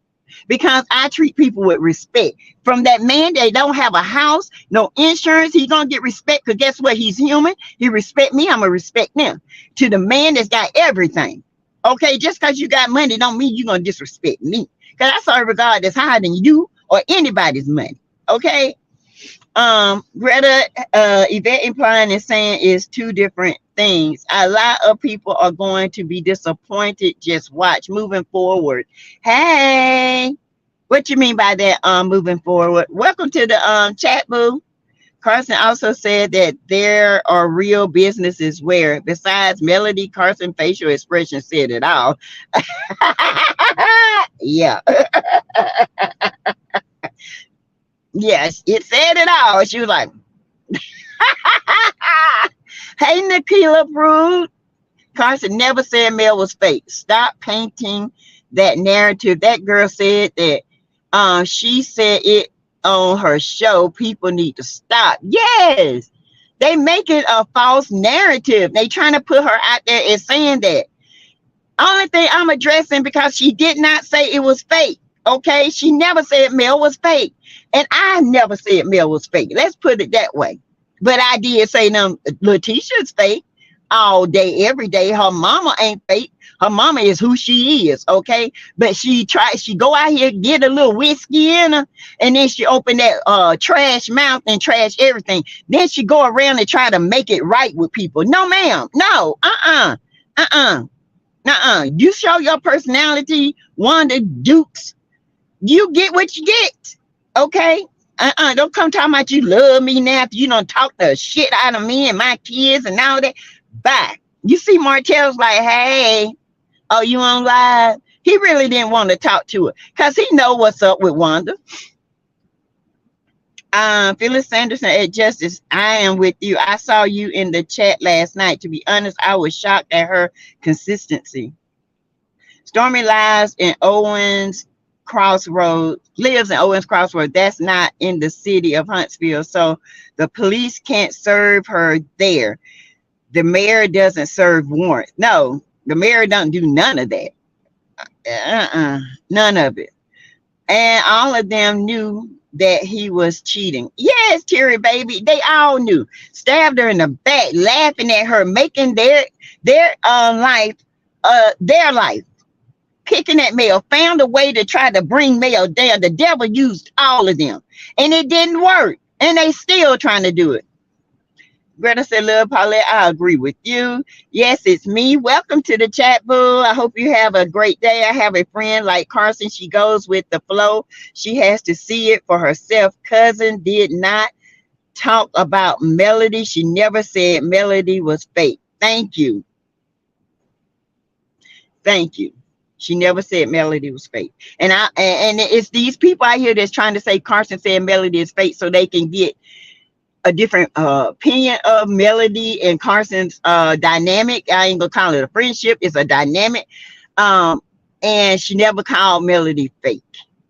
Because I treat people with respect. From that man, they don't have a house, no insurance. He's gonna get respect because guess what? He's human. He respect me. I'm gonna respect them. To the man that's got everything. Okay, just because you got money don't mean you're gonna disrespect me. Because I serve a God that's higher than you or anybody's money. Okay. Greta, Yvette implying and saying is two different things. A lot of people are going to be disappointed. Just watch moving forward. Hey, what you mean by that? Moving forward. Welcome to the chat, boo. KARSON also said that there are real businesses where, besides Melody, KARSON facial expression said it all. Yeah. Yes, it said it all. She was like, hey, Nikila Brood. KARSON never said Mel was fake. Stop painting that narrative. That girl said that she said it on her show. People need to stop. Yes, they make it a false narrative. They trying to put her out there as saying that. Only thing I'm addressing, because she did not say it was fake. Okay, she never said Mel was fake. And I never said Mel was fake. Let's put it that way. But I did say Letitia's fake all day, every day. Her mama ain't fake. Her mama is who she is, okay? But she go out here, get a little whiskey in her, and then she open that trash mouth and trash everything. Then she go around and try to make it right with people. No, ma'am. No. You show your personality, Wanda Dukes. You get what you get. Okay? Don't come talking about you love me now after you don't talk the shit out of me and my kids and all that. Bye. You see Martell's like, hey, oh, you on live? He really didn't want to talk to her because he know what's up with Wanda. Phyllis Sanderson at Justice, I am with you. I saw you in the chat last night. To be honest, I was shocked at her consistency. STORMI lives in Owens Crossroad, lives in Owens Crossroad. That's not in the city of Huntsville, so the police can't serve her there. The mayor doesn't serve warrants. No, the mayor don't do none of that. None of it. And all of them knew that he was cheating. Yes, Terry, baby, they all knew. Stabbed her in the back, laughing at her, making their life their life. picking at Mel, found a way to try to bring Mel down. The devil used all of them, and it didn't work. And they still trying to do it. Greta said, "Love, Paulette, I agree with you. Yes, it's me. Welcome to the chat, boo. I hope you have a great day. I have a friend like KARSON. She goes with the flow. She has to see it for herself. Cousin did not talk about Melody. She never said Melody was fake. Thank you. Thank you. She never said Melody was fake. And it's these people out here that's trying to say KARSON said Melody is fake so they can get a different opinion of Melody and KARSON's dynamic. I ain't gonna call it a friendship. It's a dynamic. And she never called Melody fake.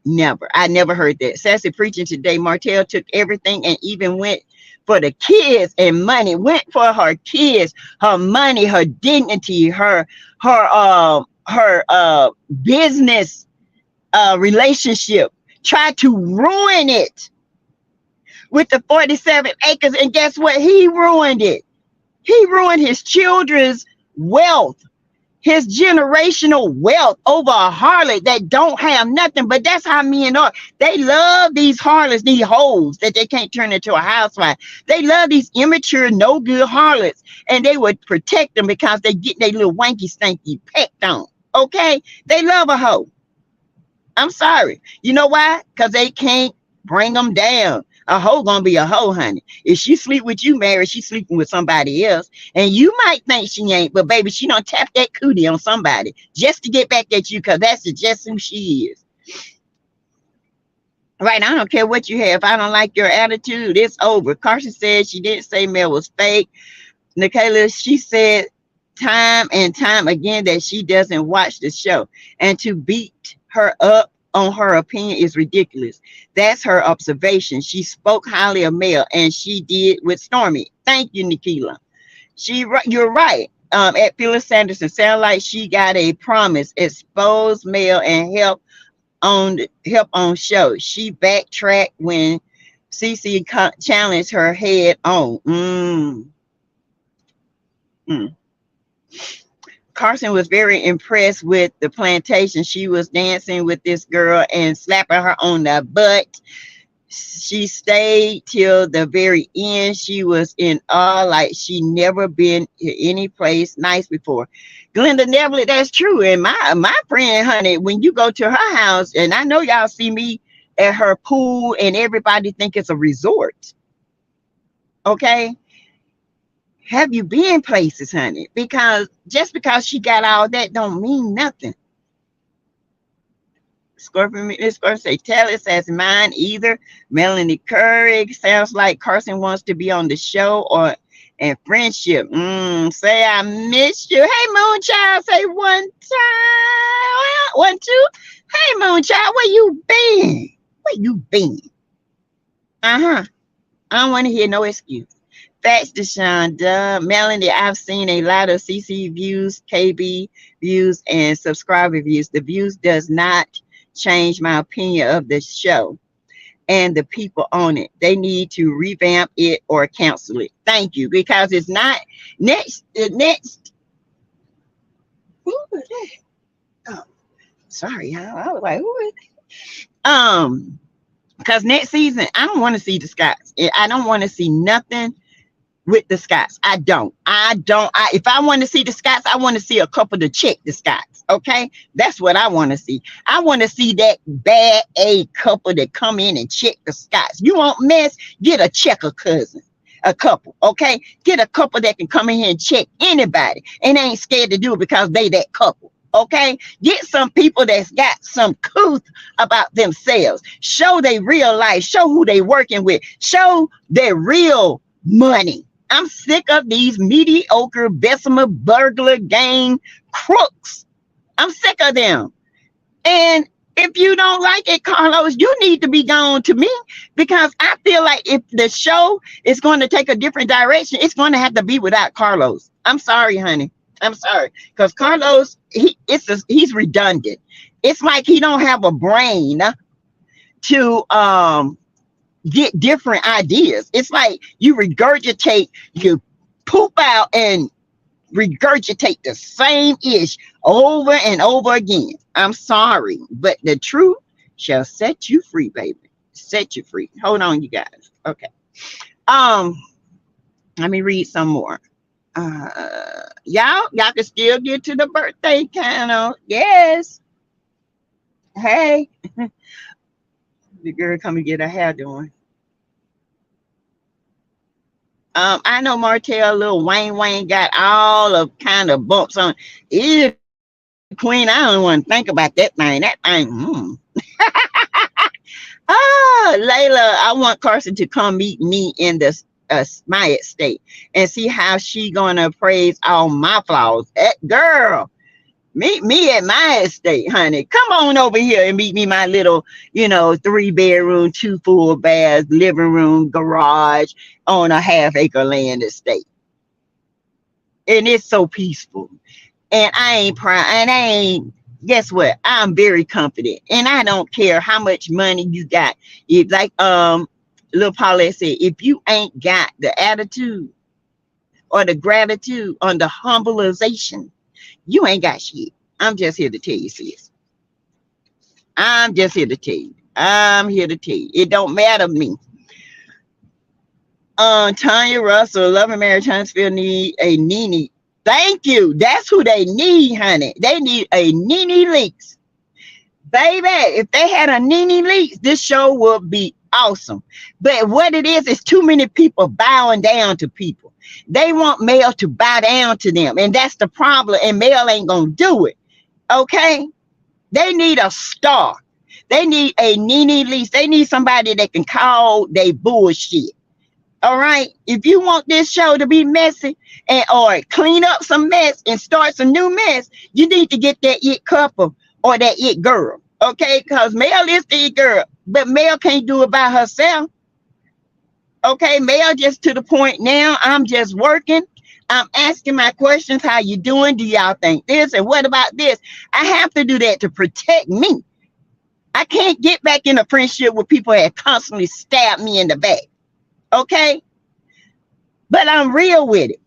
Never. I never heard that. Sassy preaching today. Martell took everything and even went for the kids and money. Went for her kids, her money, her dignity, her business relationship. Tried to ruin it with the 47 acres. And guess what? He ruined it. He ruined his children's wealth, his generational wealth over a harlot that don't have nothing. But that's how men are. They love these harlots, these hoes that they can't turn into a housewife. They love these immature, no good harlots, and they would protect them because they get their little wanky stanky pecked on. Okay? They love a hoe. I'm sorry. You know why? Because they can't bring them down. A hoe gonna be a hoe, honey. If she sleep with you, Mary, she's sleeping with somebody else. And you might think she ain't, but baby, she done tap that cootie on somebody just to get back at you, because that's just who she is. Right, I don't care what you have. If I don't like your attitude, it's over. KARSON said she didn't say Mel was fake. Nikayla, she said time and time again that she doesn't watch the show. And to beat her up on her opinion is ridiculous. That's her observation. She spoke highly of Mel, and she did with STORMI. Thank you, Nikila. You're right. At Phyllis Sanderson, sound like she got a promise. Expose Mel and help on show. She backtracked when CC challenged her head on. KARSON was very impressed with the plantation. She was dancing with this girl and slapping her on the butt. She stayed till the very end. She was in awe, like she never been any place nice before. Glenda Neville, that's true. And my friend, honey, when you go to her house, and I know y'all see me at her pool, and everybody think it's a resort. Okay? Have you been places, honey? Because just because she got all that don't mean nothing. Scorpion say, tell it as mine either. Melanie Curry, sounds like KARSON wants to be on the show or and friendship. Say I missed you. Hey, Moonchild, say one time. 1, 2. Hey, Moonchild, where you been? Where you been? I don't want to hear no excuse. That's Deshonda. Melanie, I've seen a lot of CC views, KB views, and subscriber views. The views does not change my opinion of the show and the people on it. They need to revamp it or cancel it. Thank you. Because it's not next. Who was that? Oh, sorry. I was like, who is that? Because next season, I don't want to see the Scots. I don't want to see nothing with the Scots. I don't. If I want to see the Scots, I want to see a couple to check the Scots. Okay, that's what I want to see. I want to see that bad A couple that come in and check the Scots. You want mess? Get a checker cousin, a couple. Okay, get a couple that can come in here and check anybody and ain't scared to do it because they that couple. Okay, get some people that's got some couth about themselves. Show their real life. Show who they working with. Show their real money. I'm sick of these mediocre Bessemer burglar gang crooks. I'm sick of them. And if you don't like it, Carlos, you need to be gone to me, because I feel like if the show is going to take a different direction, it's going to have to be without Carlos. I'm sorry, honey. I'm sorry. Because Carlos, he's redundant. It's like he don't have a brain to get different ideas. It's like you regurgitate, you poop out, and regurgitate the same ish over and over again. I'm sorry, but the truth shall set you free, baby. Set you free. Hold on, you guys. Okay. Um, Let me read some more. Y'all can still get to the birthday count. Yes. Hey, the girl come and get her hair done. I know Martell, little Wayne got all of kind of bumps on. Ew, Queen, I don't want to think about that thing. That thing. Layla, I want Karson to come meet me in the my estate and see how she gonna praise all my flaws. Girl, meet me at my estate, honey. Come on over here and meet me my little, 3-bedroom, 2 full baths, living room, garage on a half-acre land estate. And it's so peaceful. And I ain't proud. And I ain't. Guess what? I'm very confident, and I don't care how much money you got. If like Lil Paulette said, if you ain't got the attitude or the gratitude on the humbleization, you ain't got shit. I'm just here to tell you, sis. I'm just here to tell you. I'm here to tell you. It don't matter to me. Tanya Russell, Love and Marriage Huntsville need a Nene. Thank you. That's who they need, honey. They need a Nene Leakes. Baby, if they had a Nene Leakes, this show would be awesome. But what it is too many people bowing down to people. They want Mel to bow down to them. And that's the problem. And Mel ain't going to do it. Okay? They need a star. They need a Nene Leakes. They need somebody that can call they bullshit. All right, if you want this show to be messy or clean up some mess and start some new mess, you need to get that it couple or that it girl. Okay, because Mel is the it girl, but Mel can't do it by herself. Okay, Mel just to the point now. I'm just working. I'm asking my questions. How you doing? Do y'all think this? And what about this? I have to do that to protect me. I can't get back in a friendship with people that constantly stab me in the back. Okay, but I'm real with it.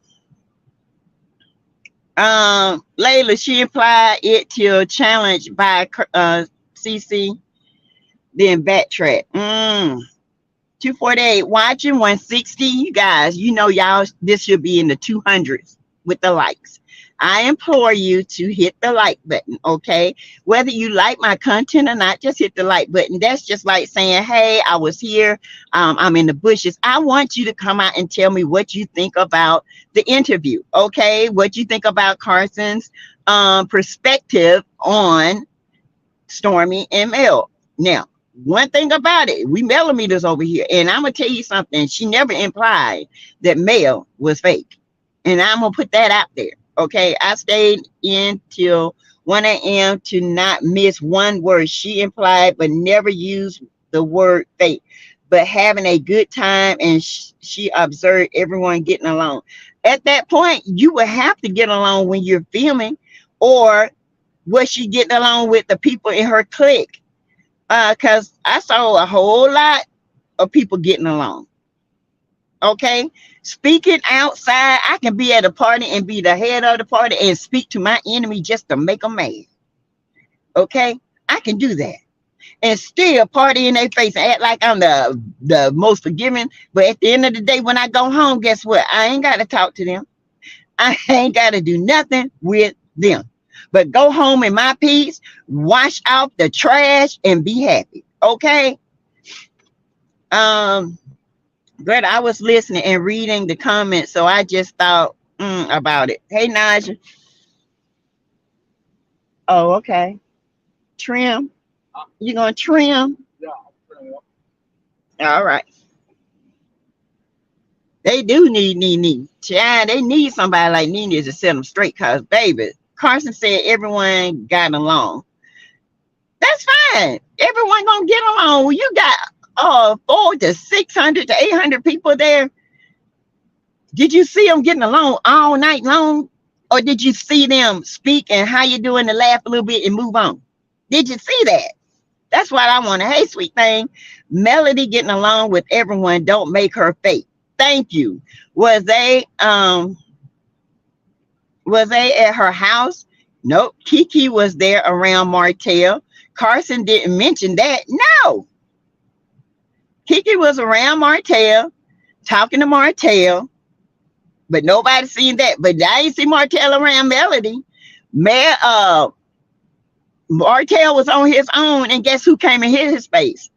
Layla, she implied it till challenged by CC, then backtrack. 248 watching, 160. You guys, y'all, this should be in the 200s with the likes. I implore you to hit the like button, okay? Whether you like my content or not, just hit the like button. That's just like saying, hey, I was here. I'm in the bushes. I want you to come out and tell me what you think about the interview, okay? What you think about Karson's perspective on Stormy and Mel. Now, one thing about it, we millimeters over here, and I'm going to tell you something. She never implied that Mel was fake, and I'm going to put that out there. Okay, I stayed in till 1 a.m. to not miss one word she implied, but never used the word fake, but having a good time, and she observed everyone getting along. At that point, you would have to get along when you're filming, or was she getting along with the people in her clique? Because I saw a whole lot of people getting along. Okay, speaking outside, I can be at a party and be the head of the party and speak to my enemy just to make them mad. Okay, I can do that and still party in their face and act like I'm the most forgiving. But at the end of the day, when I go home, guess what? I ain't got to talk to them. I ain't got to do nothing with them. But go home in my peace, wash out the trash, and be happy. Okay. But I was listening and reading the comments, so I just thought about it. Hey, Naja. Oh, okay. Trim. You gonna trim? Yeah, trim. All right. They do need Nene. Child, they need somebody like Nene to set them straight. Cause baby, Karson said everyone got along. That's fine. Everyone gonna get along. Well, you got 400 to 600 to 800 people there. Did you see them getting along all night long, or did you see them speak and how you doing to laugh a little bit and move on? Did you see that? That's what I want. Hey, sweet thing, Melody getting along with everyone don't make her fake. Thank you. Was Was they at her house? Nope. Kiki was there around Martell. KARSON didn't mention that. No. Kiki was around Martell, talking to Martell, but nobody seen that. But I ain't see Martell around Melody. Martell was on his own, and guess who came and hit his face?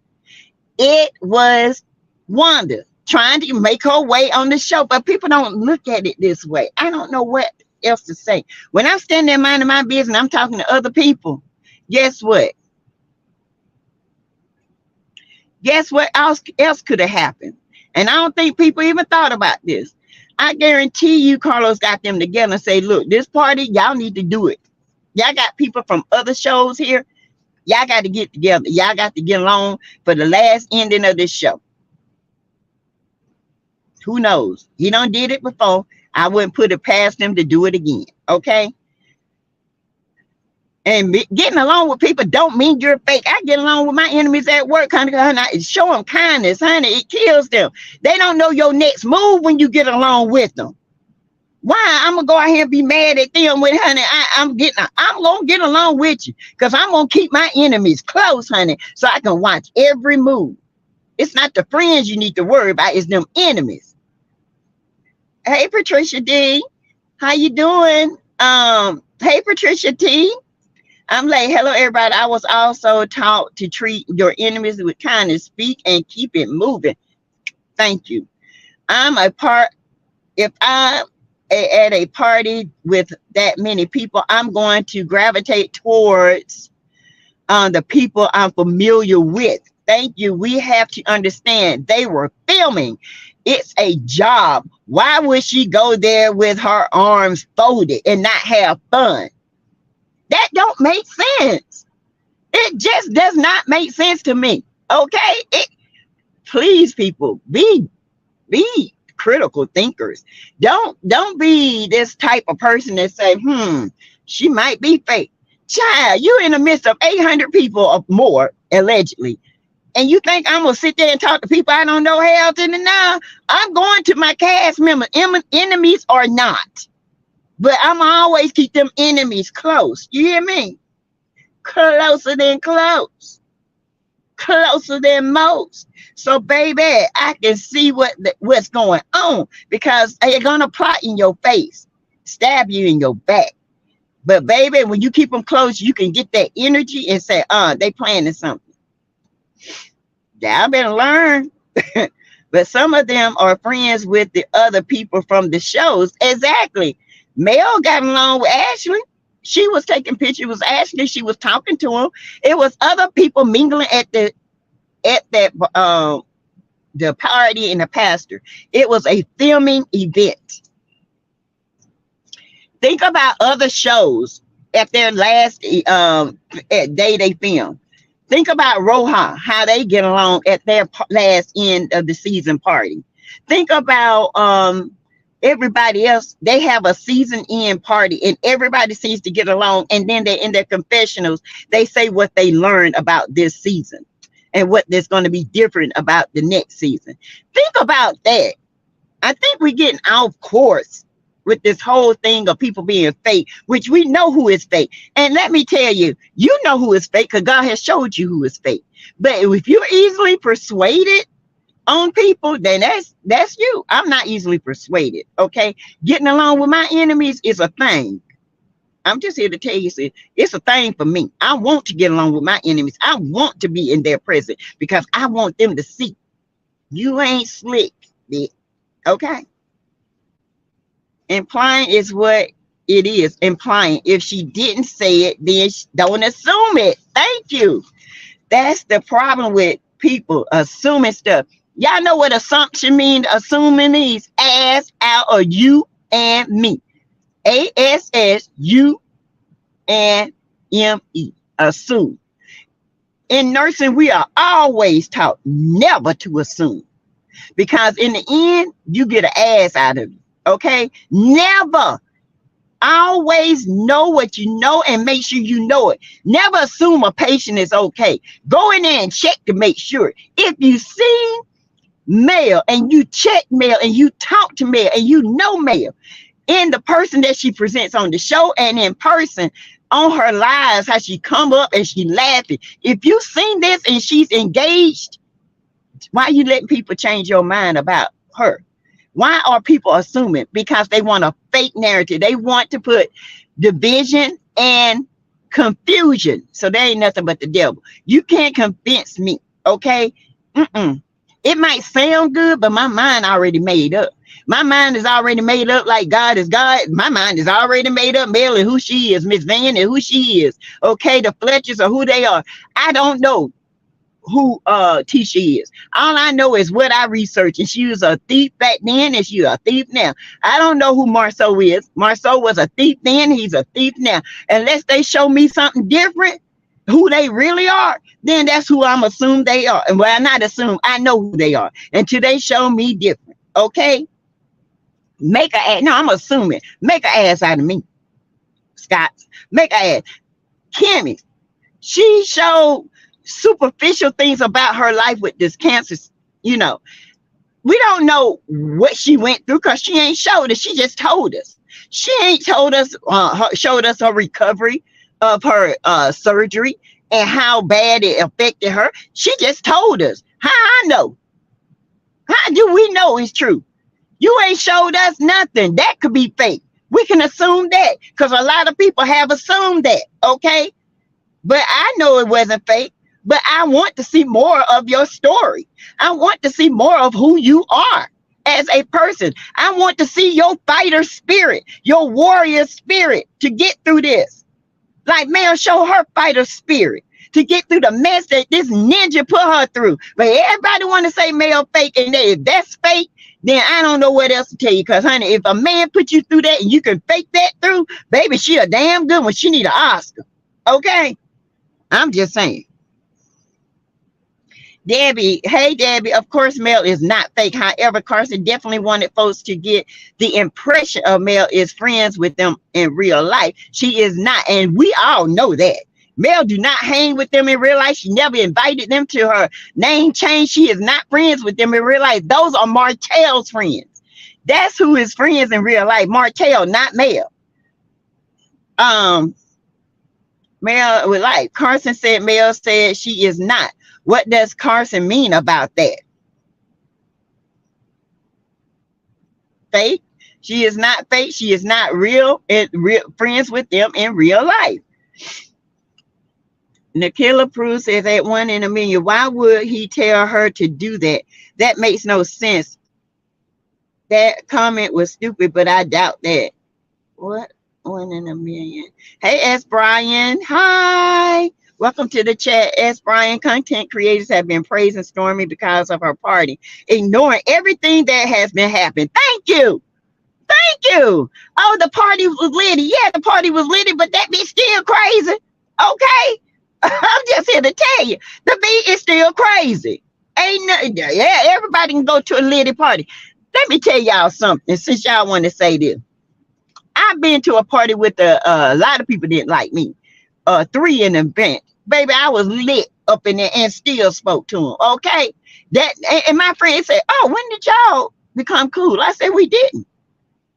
It was Wanda trying to make her way on the show, but people don't look at it this way. I don't know what else to say. When I'm standing there minding my business, I'm talking to other people. Guess what? Guess what else could have happened? And I don't think people even thought about this. I guarantee you Carlos got them together and say, look, this party, y'all need to do it. Y'all got people from other shows here. Y'all got to get together. Y'all got to get along for the last ending of this show. Who knows? He done did it before. I wouldn't put it past him to do it again. Okay? And getting along with people don't mean you're fake. I get along with my enemies at work, honey. Show them kindness, honey. It kills them. They don't know your next move when you get along with them. Why? I'm gonna go out here and be mad at them with, honey. I'm gonna get along with you because I'm gonna keep my enemies close, honey, so I can watch every move. It's not the friends you need to worry about, it's them enemies. Hey, Patricia D, how you doing? Hey, Patricia T. I'm like, hello, everybody. I was also taught to treat your enemies with kindness, speak, and keep it moving. Thank you. If I'm at a party with that many people, I'm going to gravitate towards the people I'm familiar with. Thank you. We have to understand they were filming. It's a job. Why would she go there with her arms folded and not have fun? That don't make sense. It just does not make sense to me. Okay? Please, people, be critical thinkers. Don't be this type of person that say, she might be fake. Child, you're in the midst of 800 people or more, allegedly. And you think I'm going to sit there and talk to people I don't know hell to the now? I'm going to my cast members, enemies or not. But I'm always keep them enemies close. You hear me? Closer than close. Closer than most. So, baby, I can see what's going on because they're going to plot in your face, stab you in your back. But, baby, when you keep them close, you can get that energy and say, they planning something. Y'all better learn. But some of them are friends with the other people from the shows. Exactly. Mel got along with Ashley. She was taking pictures with Ashley. She was talking to him. It was other people mingling at the party and the pastor. It was a filming event. Think about other shows at their last day they film. Think about Roja, how they get along at their last end of the season party. Think about everybody else. They have a season end party and everybody seems to get along, and then they in their confessionals they say what they learned about this season and what there's going to be different about the next season. Think about that. I think we're getting off course with this whole thing of people being fake, which we know who is fake. And let me tell you, you know who is fake because God has showed you who is fake. But if you're easily persuaded on people, then that's you. I'm not easily persuaded. Okay, getting along with my enemies is a thing. I'm just here to tell you, it's a thing for me. I want to get along with my enemies. I want to be in their presence because I want them to see you ain't slick, bitch. Okay. Implying is what it is. Implying. If she didn't say it, then don't assume it. Thank you. That's the problem with people assuming stuff. Y'all know what assumption means? Assuming means ass out of you and me. ASSUNME. Assume. In nursing, we are always taught never to assume. Because in the end, you get an ass out of you. Okay? Never. Always know what you know and make sure you know it. Never assume a patient is okay. Go in there and check to make sure. If you see mail and you check mail and you talk to mail and you know mail, in the person that she presents on the show and in person on her lives, how she come up and she laughing. If you've seen this and she's engaged, why are you letting people change your mind about her? Why are people assuming? Because they want a fake narrative. They want to put division and confusion. So there ain't nothing but the devil. You can't convince me, okay? It might sound good, but my mind already made up. My mind is already made up like God is God. My mind is already made up. Mel and who she is. Miss Van and who she is. Okay, the Fletchers or who they are. I don't know who Tisha is. All I know is what I researched, and she was a thief back then and she's a thief now. I don't know who Marceau is. Marceau was a thief then, he's a thief now. Unless they show me something different, who they really are, then that's who I'm assuming they are. And well, not assume, I know who they are until they show me different. Okay, make a ass. No, I'm assuming. Make an ass out of me, Scott. Make an ass. Kimmy, she showed superficial things about her life with this cancer. You know, we don't know what she went through because she ain't showed us. She just told us. She ain't told us, showed us her recovery of her surgery and how bad it affected her. She just told us. How I know? How do we know it's true? You ain't showed us nothing. That could be fake. We can assume that because a lot of people have assumed that. Okay, but I know it wasn't fake. But I want to see more of your story. I want to see more of who you are as a person. I want to see your fighter spirit, your warrior spirit to get through this. Like Mel, show her fighter spirit to get through the mess that this ninja put her through. But everybody want to say Mel fake, and if that's fake, then I don't know what else to tell you. Because honey, if a man put you through that and you can fake that through, baby, she a damn good one. She need an Oscar. Okay, I'm just saying. Debbie, hey Debbie, of course Mel is not fake. However, Karson definitely wanted folks to get the impression of Mel is friends with them in real life. She is not, and we all know that. Mel do not hang with them in real life. She never invited them to her name change. She is not friends with them in real life. Those are Martell's friends. That's who is friends in real life. Martell, not Mel. Mel with life. Karson said Mel said she is not. What does Karson mean about that? Fake? She is not fake. She is not real friends with them in real life. Nikila Prue says at 1 in a million. Why would he tell her to do that? That makes no sense. That comment was stupid, but I doubt that. What? 1 in a million. Hey, S. Brian. Hi. Welcome to the chat. S. Brian, content creators have been praising Stormy because of her party, ignoring everything that has been happening. Thank you. Thank you. Oh, the party was litty. Yeah, the party was litty, but that bitch still crazy. Okay. I'm just here to tell you, the beat is still crazy. Ain't nothing. Yeah, everybody can go to a litty party. Let me tell y'all something, since y'all want to say this. I've been to a party with a lot of people didn't like me. 3 in the event. Baby, I was lit up in there and still spoke to them. Okay. That and my friend said, oh, when did y'all become cool? I said, we didn't.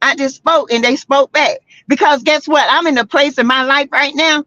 I just spoke and they spoke back. Because guess what? I'm in a place in my life right now.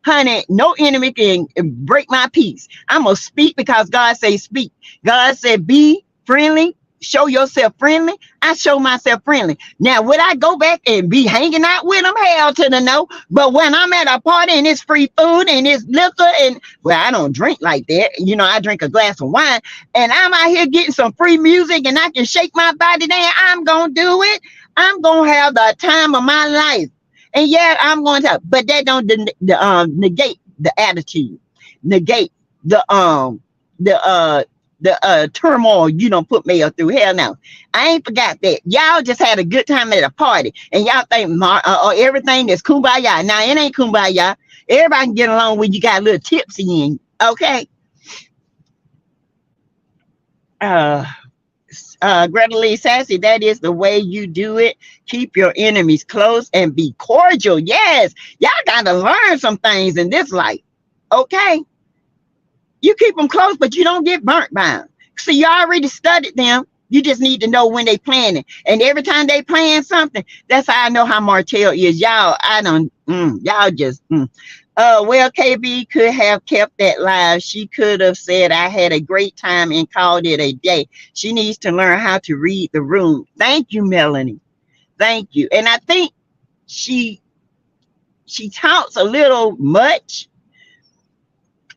Honey, no enemy can break my peace. I'm going to speak because God says speak. God said be friendly. Show yourself friendly. I show myself friendly. Now, would I go back and be hanging out with them? Hell to the no. But when I'm at a party and it's free food and it's liquor and, well, I don't drink like that. You know, I drink a glass of wine and I'm out here getting some free music and I can shake my body down. I'm going to do it. I'm going to have the time of my life. And yeah, I'm going to, but that don't negate the attitude, negate the turmoil you don't put Mel through. Hell no, I ain't forgot that. Y'all just had a good time at a party and y'all think everything is kumbaya. Now it ain't kumbaya. Everybody can get along when you got a little tipsy in. Okay. Greta Lee Sassy, that is the way you do it. Keep your enemies close and be cordial. Yes, y'all gotta learn some things in this life. Okay. You keep them close, but you don't get burnt by them. See, you already studied them. You just need to know when they planning. And every time they plan something, that's how I know how Martell is. Y'all, I don't, y'all just, well, KB could have kept that live. She could have said, I had a great time and called it a day. She needs to learn how to read the room. Thank you, Melanie. Thank you. And I think she talks a little much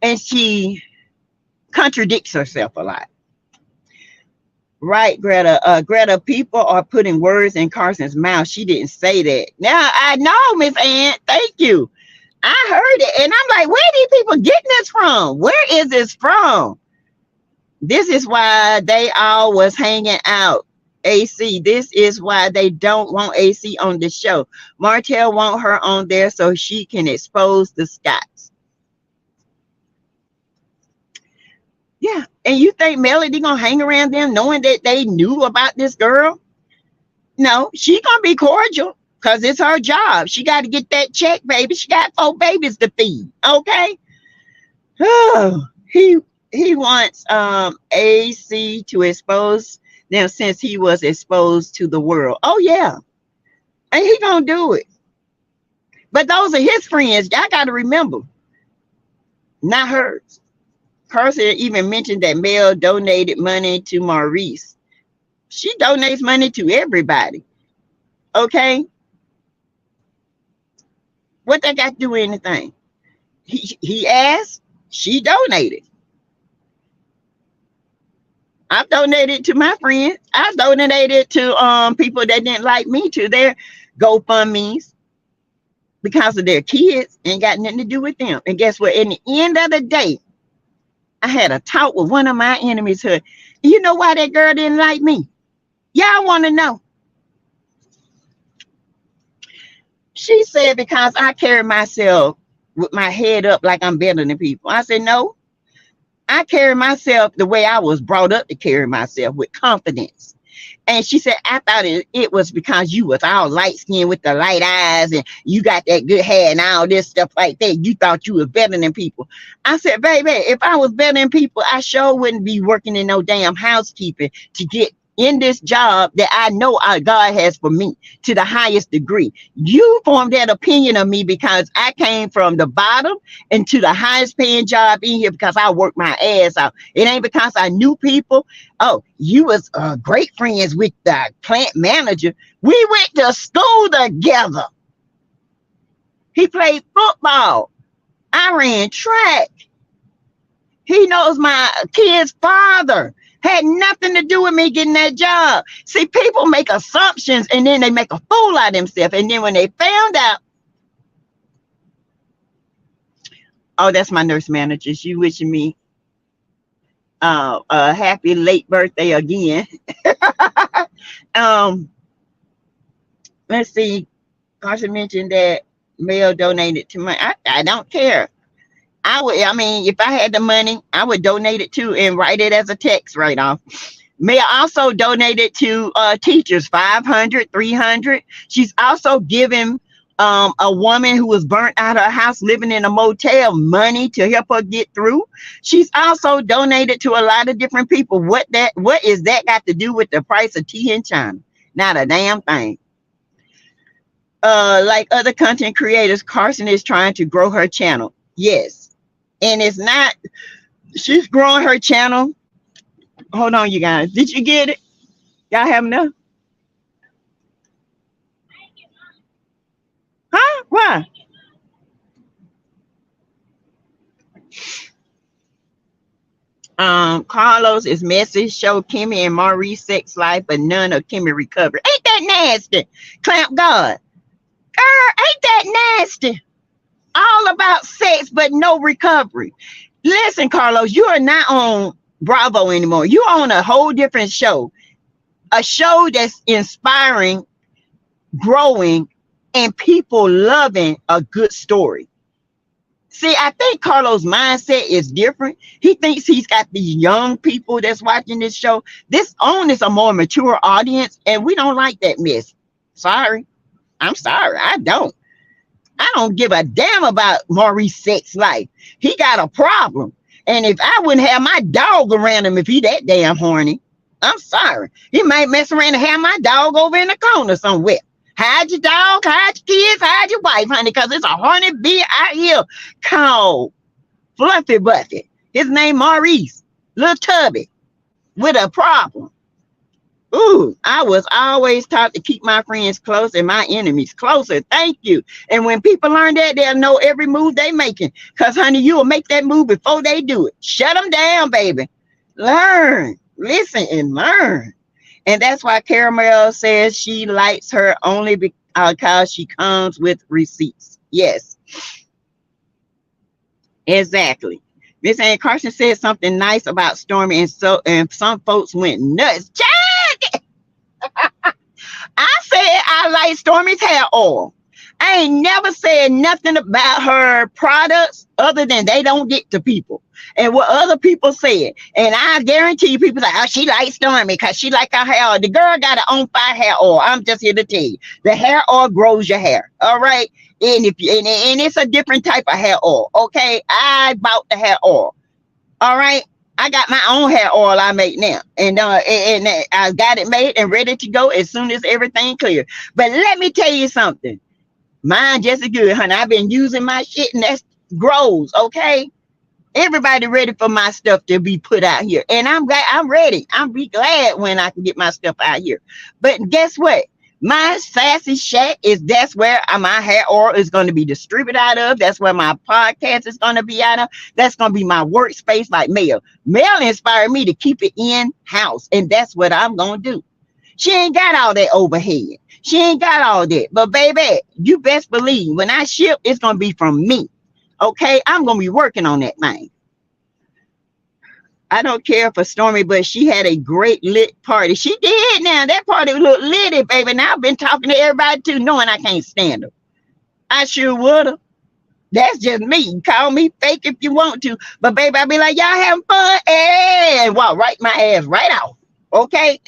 and she contradicts herself a lot. Right, Greta. Greta, people are putting words in Carson's mouth. She didn't say that. Now I know, Miss Ann. Thank you. I heard it, and I'm like, where are these people getting this from? Where is this from? This is why they all was hanging out. AC. This is why they don't want AC on the show. Martell want her on there so she can expose the Scots. Yeah, and you think Melody gonna hang around them knowing that they knew about this girl? No, she gonna be cordial because it's her job. She got to get that check, baby. She got 4 babies to feed. Okay. Oh, he wants AC to expose them since he was exposed to the world. Oh yeah, and he gonna do it. But those are his friends. Y'all got to remember, not hers. Carson even mentioned that Mel donated money to Maurice. She donates money to everybody. Okay. What they got to do with anything? He asked, she donated. I've donated to my friends. I've donated to people that didn't like me to their GoFundMe's because of their kids. Ain't got nothing to do with them. And guess what? In the end of the day, I had a talk with one of my enemies. You know why that girl didn't like me? Y'all want to know? She said, because I carry myself with my head up like I'm better than people. I said, no, I carry myself the way I was brought up to carry myself, with confidence. And she said, I thought it was because you was all light skinned with the light eyes and you got that good hair and all this stuff like that. You thought you was better than people. I said, baby, if I was better than people, I sure wouldn't be working in no damn housekeeping to get in this job that I know God has for me to the highest degree. You formed that opinion of me because I came from the bottom and to the highest paying job in here because I worked my ass out. It ain't because I knew people. Oh, you was great friends with the plant manager. We went to school together. He played football. I ran track. He knows my kid's father. Had nothing to do with me getting that job. See, people make assumptions and then they make a fool out of themselves. And then when they found out, oh, that's my nurse manager. She wishing me a happy late birthday again. Let's see. Carson mentioned that Mel donated to my. I don't care. I mean, if I had the money, I would donate it too and write it as a text right off. Mel also donated to teachers, 500, 300. She's also given a woman who was burnt out of her house living in a motel money to help her get through. She's also donated to a lot of different people. What is that got to do with the price of tea in China? Not a damn thing. Like other content creators, Carson is trying to grow her channel. Yes. And it's not, she's growing her channel. Hold on, you guys. Did you get it? Y'all have enough? Huh? Why? Carlos is messy. Show Kimmy and Maurice sex life, but none of Kimmy recovery. Ain't that nasty? Clamp God. Girl, ain't that nasty? All about sex, but no recovery. Listen, Carlos, you are not on Bravo anymore. You're on a whole different show. A show that's inspiring, growing, and people loving a good story. See, I think Carlos' mindset is different. He thinks he's got these young people that's watching this show. This is a more mature audience, and we don't like that mess. Sorry. I'm sorry. I don't give a damn about Maurice's sex life. He got a problem. And if I wouldn't have my dog around him if he that damn horny. I'm sorry. You might mess around and have my dog over in the corner somewhere. Hide your dog, hide your kids, hide your wife, honey, because it's a horny bee out here called Fluffy Buffy. His name Maurice, little Tubby, with a problem. Ooh, I was always taught to keep my friends close and my enemies closer. Thank you. And when people learn that, they'll know every move they making. Because, honey, you will make that move before they do it. Shut them down, baby. Learn, listen, and learn. And that's why Caramel says she likes her only because she comes with receipts. Yes, exactly. Miss Ann Carson said something nice about Stormy, and some folks went nuts. I said I like Stormy's hair oil. I ain't never said nothing about her products other than they don't get to people and what other people said. And I guarantee you, people say, oh, she likes Stormy because she like her hair oil. The girl got her own fire hair oil. I'm just here to tell you, the hair oil grows your hair. All right. And if you, and it's a different type of hair oil. Okay. I bought the hair oil. All right. I got my own hair oil I make now, and I got it made and ready to go as soon as everything clear. But let me tell you something. Mine just as good, honey. I've been using my shit and that grows, okay? Everybody ready for my stuff to be put out here. And I'm ready. I'm be glad when I can get my stuff out here. But guess what? My Sassy Shack that's where my hair oil is going to be distributed out of. That's where my podcast is going to be out of. That's going to be my workspace like Mel. Mel inspired me to keep it in-house. And that's what I'm going to do. She ain't got all that overhead. She ain't got all that. But baby, you best believe when I ship, it's going to be from me. Okay? I'm going to be working on that thing. I don't care for Stormy, but she had a great lit party. She did now. That party looked litty, baby. Now I've been talking to everybody too, knowing I can't stand her. I sure would have. That's just me. Call me fake if you want to. But baby, I'll be like, y'all having fun? And walk right my ass right off. Okay?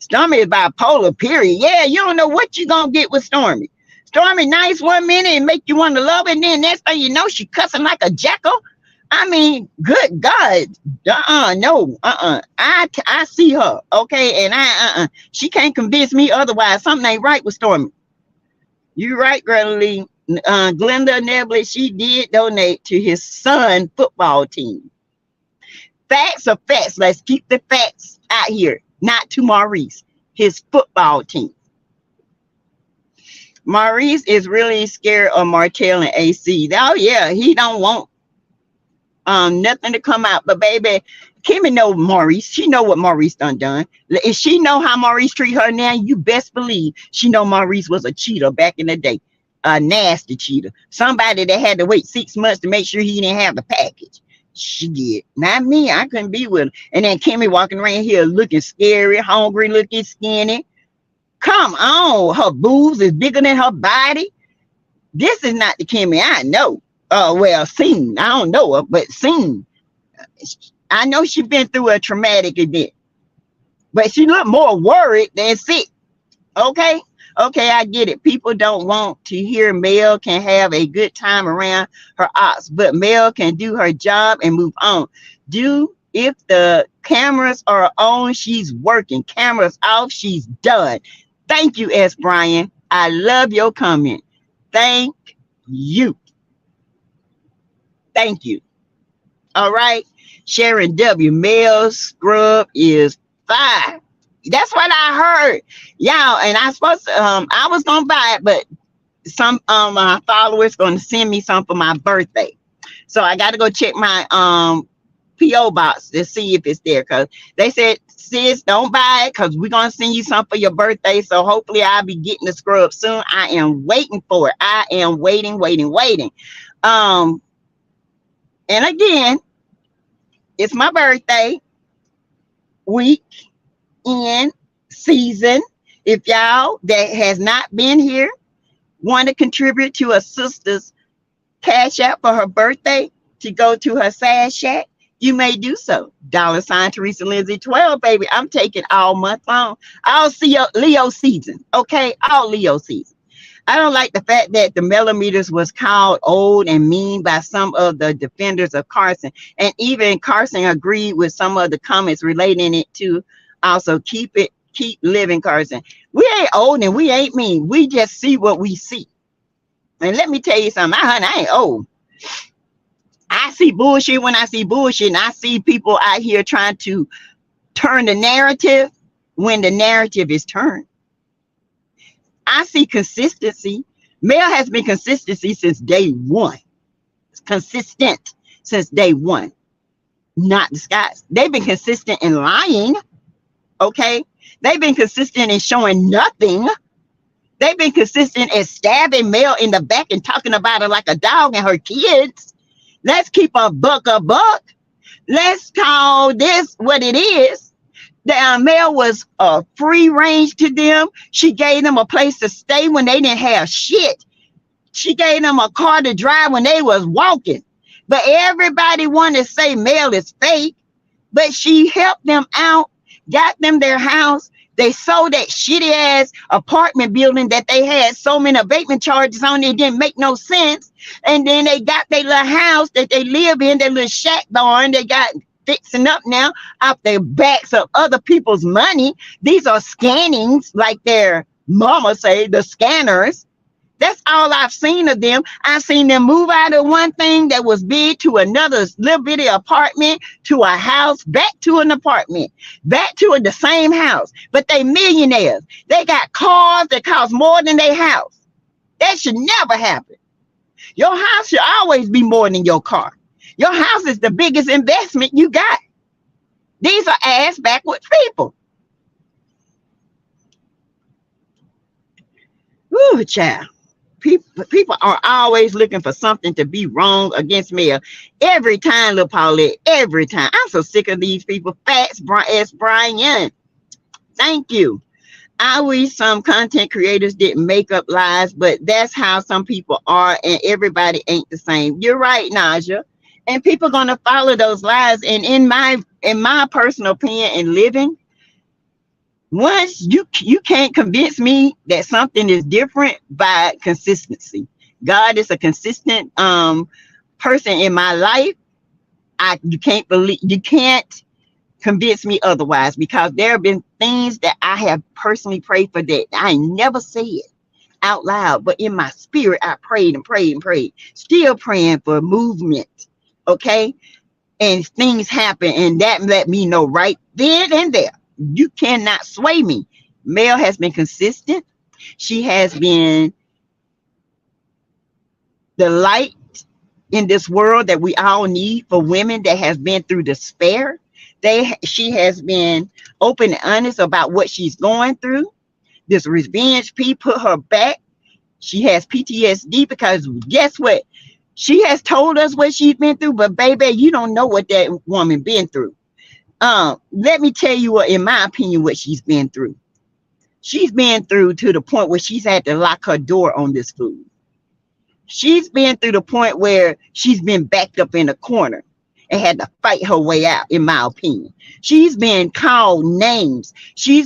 Stormy is bipolar, period. Yeah, you don't know what you're going to get with Stormy. Stormy nice 1 minute and make you want to love her. And then next thing you know, she cussing like a jackal. I mean, good God. No. I see her. Okay. And she can't convince me otherwise. Something ain't right with Stormy. You're right, Greta Lee. Glenda Nebley, she did donate to his son football team. Facts are facts. Let's keep the facts out here. Not to Maurice, his football team. Maurice is really scared of Martell and AC. Oh yeah, he don't want nothing to come out. But baby, Kimmy know Maurice. She know what Maurice done. If she know how Maurice treat her now, you best believe she know Maurice was a cheater back in the day. A nasty cheater. Somebody that had to wait 6 months to make sure he didn't have the package. She did. Not me. I couldn't be with her. And then Kimmy walking around here looking scary, hungry, looking skinny. Come on. Her boobs is bigger than her body. This is not the Kimmy I know. Well, seen. I don't know her, but seen. I know she's been through a traumatic event. But she looked more worried than sick. Okay? Okay, I get it. People don't want to hear Mel can have a good time around her ops, but Mel can do her job and move on. If the cameras are on, she's working. Cameras off, she's done. Thank you, S. Brian. I love your comment. Thank you. Thank you. All right. Sharon W. Mel's scrub is fire. That's what I heard. Y'all, and I supposed to, I was gonna buy it, but some my followers gonna send me some for my birthday. So I gotta go check my PO box to see if it's there, because they said, sis, don't buy it because we're gonna send you some for your birthday. So hopefully I'll be getting the scrub soon. I am waiting for it. I am waiting. And again, it's my birthday week in season. If y'all that has not been here want to contribute to a sister's cash app for her birthday to go to her Sass Shack, you may do so. $ Teresa Lindsay 12, baby. I'm taking all month long. I'll see Leo season. Okay, all Leo season. I don't like the fact that the millimeters was called old and mean by some of the defenders of KARSON. And even KARSON agreed with some of the comments relating it to also keep living KARSON. We ain't old and we ain't mean. We just see what we see. And let me tell you something, I ain't old. I see bullshit when I see bullshit, and I see people out here trying to turn the narrative when the narrative is turned. I see consistency. Mel has been consistency since day one. It's consistent since day one, not disguised. They've been consistent in lying, okay? They've been consistent in showing nothing. They've been consistent in stabbing Mel in the back and talking about her like a dog and her kids. Let's keep a buck a buck. Let's call this what it is. The Mel was free range to them. She gave them a place to stay when they didn't have shit. She gave them a car to drive when they was walking. But everybody wanted to say Mel is fake. But she helped them out, got them their house. They sold that shitty ass apartment building that they had so many abatement charges on. It didn't make no sense. And then they got their little house that they live in, their little shack barn. They got fixing up now off their backs of other people's money. These are scannings, like their mama say, the scanners. That's all I've seen of them. I've seen them move out of one thing that was big to another little bitty apartment, to a house, back to an apartment, back to the same house. But they millionaires. They got cars that cost more than their house. That should never happen. Your house should always be more than your car. Your house is the biggest investment you got. These are ass backwards people. Ooh, child. People are always looking for something to be wrong against Mel. Every time, little Paulette, every time. I'm so sick of these people. Facts, Brian. Thank you. I wish some content creators didn't make up lies, but that's how some people are, and everybody ain't the same. You're right, Naja. And people are gonna follow those lies. And in my personal opinion, in living, once you can't convince me that something is different by consistency. God is a consistent person in my life. You can't convince me otherwise, because there have been things that I have personally prayed for that I never said out loud, but in my spirit I prayed and prayed and prayed, still praying for movement, okay? And things happen, and that let me know right then and there, you cannot sway me. Mel has been consistent. She has been the light in this world that we all need for women that have been through despair. She has been open and honest about what she's going through. This revenge P put her back. She has PTSD because guess what? She has told us what she's been through, but baby, you don't know what that woman been through. Let me tell you what, in my opinion, what she's been through. She's been through to the point where she's had to lock her door on this food. She's been through the point where she's been backed up in a corner and had to fight her way out, in my opinion. She's been called names.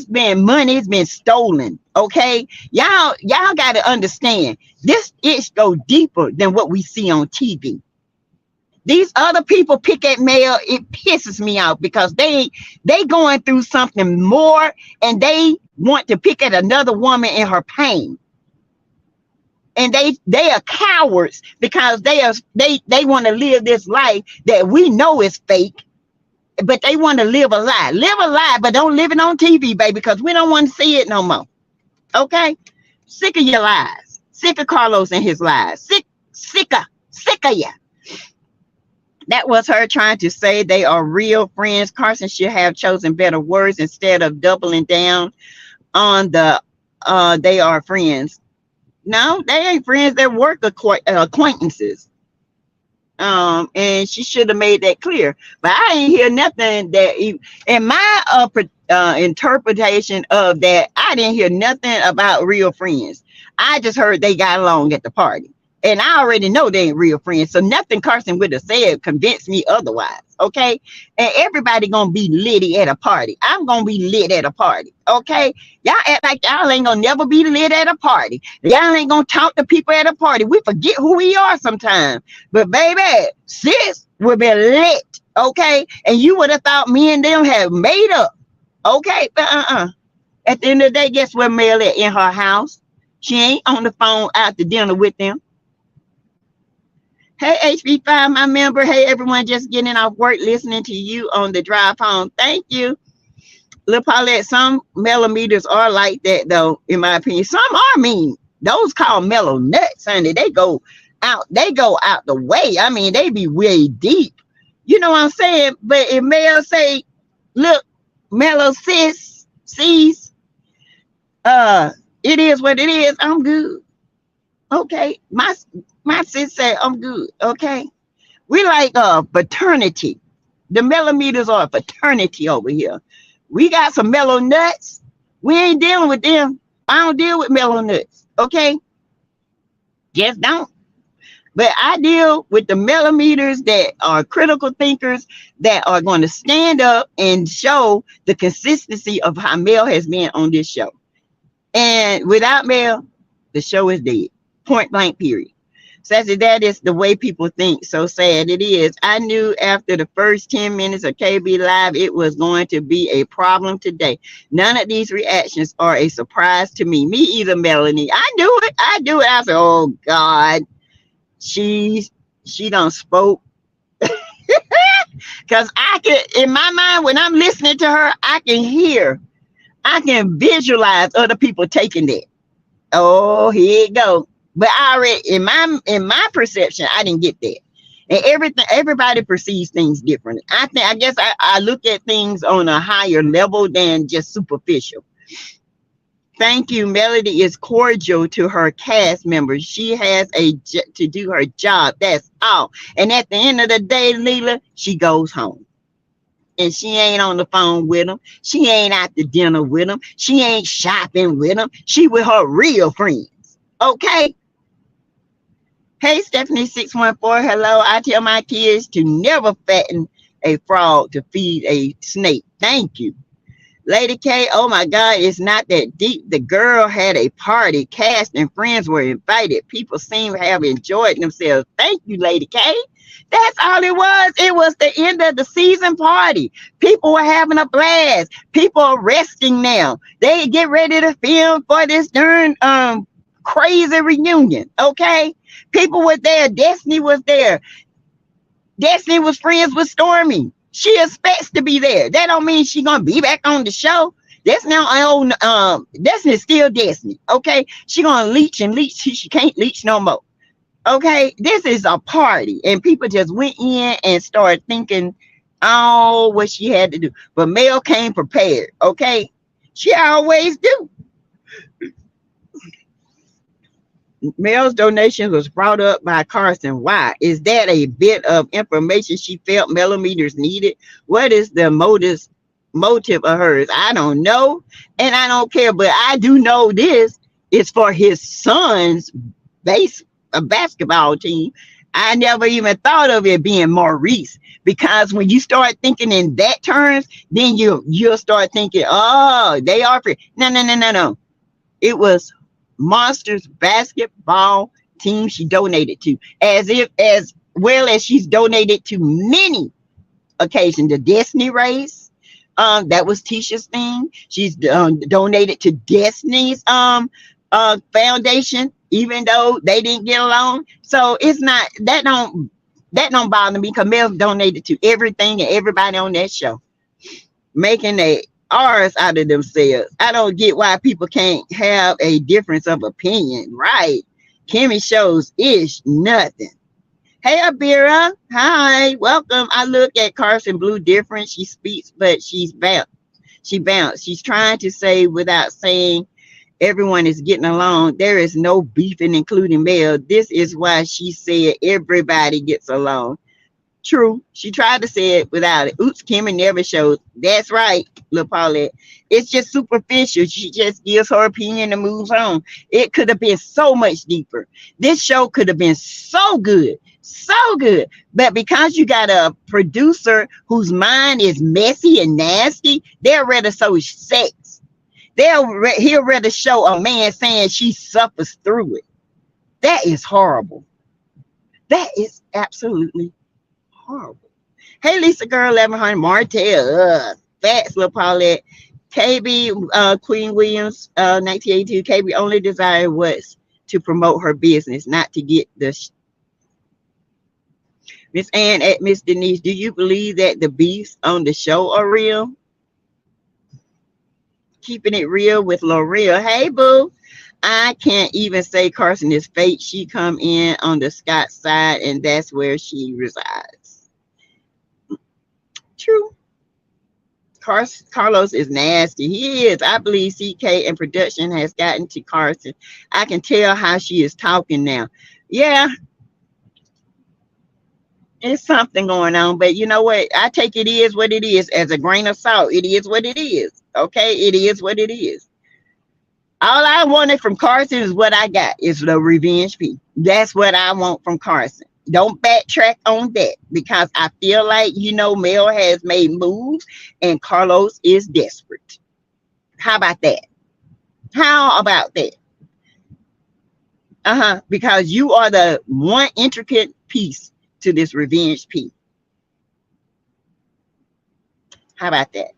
Money's been stolen, okay? Y'all got to understand, this is go deeper than what we see on TV. These other people pick at Mel, it pisses me off because they going through something more, and they want to pick at another woman in her pain. And they are cowards because they want to live this life that we know is fake, but they want to live a lie. Live a lie, but don't live it on TV, baby, because we don't want to see it no more. Okay? Sick of your lies. Sick of Carlos and his lies. Sick of you. That was her trying to say they are real friends. KARSON should have chosen better words instead of doubling down on the they are friends. No, they ain't friends. They're work acquaintances. And she should have made that clear. But I ain't hear nothing that, in my interpretation of that, I didn't hear nothing about real friends. I just heard they got along at the party. And I already know they ain't real friends. So nothing Carson would have said convinced me otherwise. Okay. And everybody gonna be litty at a party. I'm gonna be lit at a party. Okay. Y'all act like y'all ain't gonna never be lit at a party. Y'all ain't gonna talk to people at a party. We forget who we are sometimes. But baby, sis will be lit. Okay. And you would have thought me and them have made up. Okay. But at the end of the day, guess where Mel at? In her house. She ain't on the phone out to dinner with them. Hey, HB5, my member. Hey, everyone just getting off work, listening to you on the drive home. Thank you. Look, Paulette, some millimeters are like that, though, in my opinion. Some are mean. Those called mellow nuts, honey. They go out the way. I mean, they be way deep. You know what I'm saying? But if Mel say, look, mellow sis, sees, it is what it is, I'm good. Okay. My sis said, I'm good. Okay. We like fraternity. The millimeters are a fraternity over here. We got some mellow nuts. We ain't dealing with them. I don't deal with mellow nuts. Okay. Just don't. But I deal with the millimeters that are critical thinkers that are going to stand up and show the consistency of how Mel has been on this show. And without Mel, the show is dead. Point blank, period. Sassy, that is the way people think. So sad it is. I knew after the first 10 minutes of KB Live, it was going to be a problem today. None of these reactions are a surprise to me. Me either, Melanie. I knew it. I do it. I said, oh, God. She done spoke. Because I can, in my mind, when I'm listening to her, I can visualize other people taking that. Oh, here it go. But I already, in my perception, I didn't get that. And everybody perceives things differently. I guess I look at things on a higher level than just superficial. Thank you. Melody is cordial to her cast members. She has to do her job. That's all. And at the end of the day, Leela, she goes home. And she ain't on the phone with them. She ain't out to dinner with them. She ain't shopping with them. She with her real friends. Okay? Hey, Stephanie 614. Hello. I tell my kids to never fatten a frog to feed a snake. Thank you. Lady K, oh my God, it's not that deep. The girl had a party. Cast and friends were invited. People seem to have enjoyed themselves. Thank you, Lady K. That's all it was. It was the end of the season party. People were having a blast. People are resting now. They get ready to film for this darn crazy reunion. Okay? People were there. Destiny was there. Destiny was friends with Stormy. She expects to be there. That don't mean she's gonna be back on the show. That's now Destiny's still Destiny. Okay? She gonna leech and leech. She can't leech no more. Okay, this is a party, and people just went in and started thinking, oh, what she had to do. But Mel came prepared. Okay, she always do. Mel's donation was brought up by Carson. Why? Is that a bit of information she felt millimeters needed? What is the motive of hers? I don't know, and I don't care. But I do know this is for his son's a basketball team. I never even thought of it being Maurice, because when you start thinking in that terms, then you'll start thinking, oh, they are free. No. It was Monsters basketball team she donated to, as well as she's donated to many occasions. The Destiny race, that was Tisha's thing. She's donated to Destiny's foundation, even though they didn't get along. So it's not that don't bother me, because Mel donated to everything and everybody on that show, making a R's out of themselves. I don't get why people can't have a difference of opinion, right? Kimmy shows ish nothing. Hey, Abira. Hi, welcome. I look at Carson Blue different. She speaks, but she's bounced. She bounced. She's trying to say without saying everyone is getting along. There is no beefing, including Mel. This is why she said everybody gets along. True. She tried to say it without it. Oops, Kimmy never shows. That's right, Lil Paulette. It's just superficial. She just gives her opinion and moves on. It could have been so much deeper. This show could have been so good. So good. But because you got a producer whose mind is messy and nasty, they'll rather show sex. He'll rather show a man saying she suffers through it. That is horrible. That is absolutely horrible. Hey, Lisa Girl 1100, Martell, Fats, Lil Paulette, KB, Queen Williams, 1982. KB only desire was to promote her business, not to get the. Miss Ann at Miss Denise, do you believe that the beefs on the show are real? Keeping it real with L'Oreal. Hey, boo. I can't even say KARSON is fake. She come in on the Scott side, and that's where she resides. True. Carlos is nasty. He is. I believe CK and production has gotten to KARSON. I can tell how she is talking now. Yeah, it's something going on, but you know what? I take it is what it is as a grain of salt. It is what it is. Okay, it is what it is. All I wanted from KARSON is what I got. Is the revenge piece. That's what I want from KARSON. Don't backtrack on that because I feel like, you know, Mel has made moves and Carlos is desperate. How about that? How about that? Because you are the one intricate piece to this revenge piece. How about that?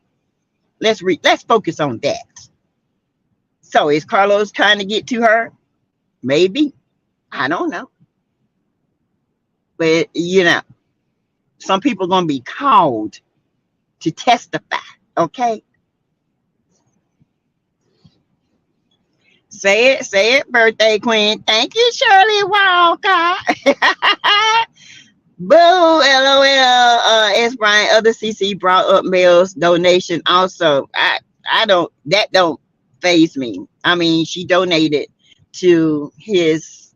Let's focus on that. So is Carlos trying to get to her? Maybe. I don't know. But, you know, some people are going to be called to testify, okay? Say it, birthday queen. Thank you, Shirley Walker. Boo, LOL. S. Brian, other CC brought up Mel's donation also. That don't faze me. I mean, she donated to his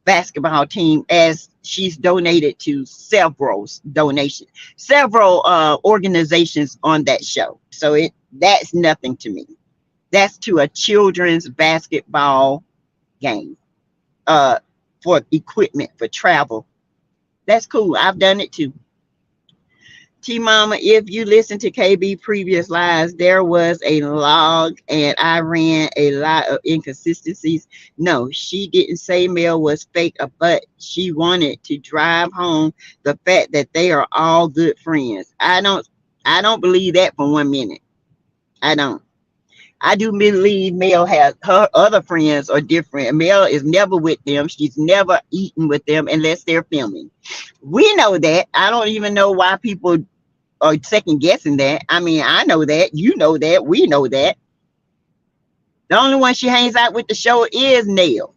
basketball team as she's donated to several organizations on that show. So that's nothing to me. That's to a children's basketball game for equipment for travel. That's cool. I've done it too. T Mama, if you listen to KB previous lives, there was a log and I ran a lot of inconsistencies. No, she didn't say Mel was fake, but she wanted to drive home the fact that they are all good friends. I don't believe that for 1 minute. I don't. I do believe Mel has her other friends are different. Mel is never with them. She's never eaten with them unless they're filming. We know that. I don't even know why people are second guessing that. I mean, I know that. You know that. We know that. The only one she hangs out with the show is Nell.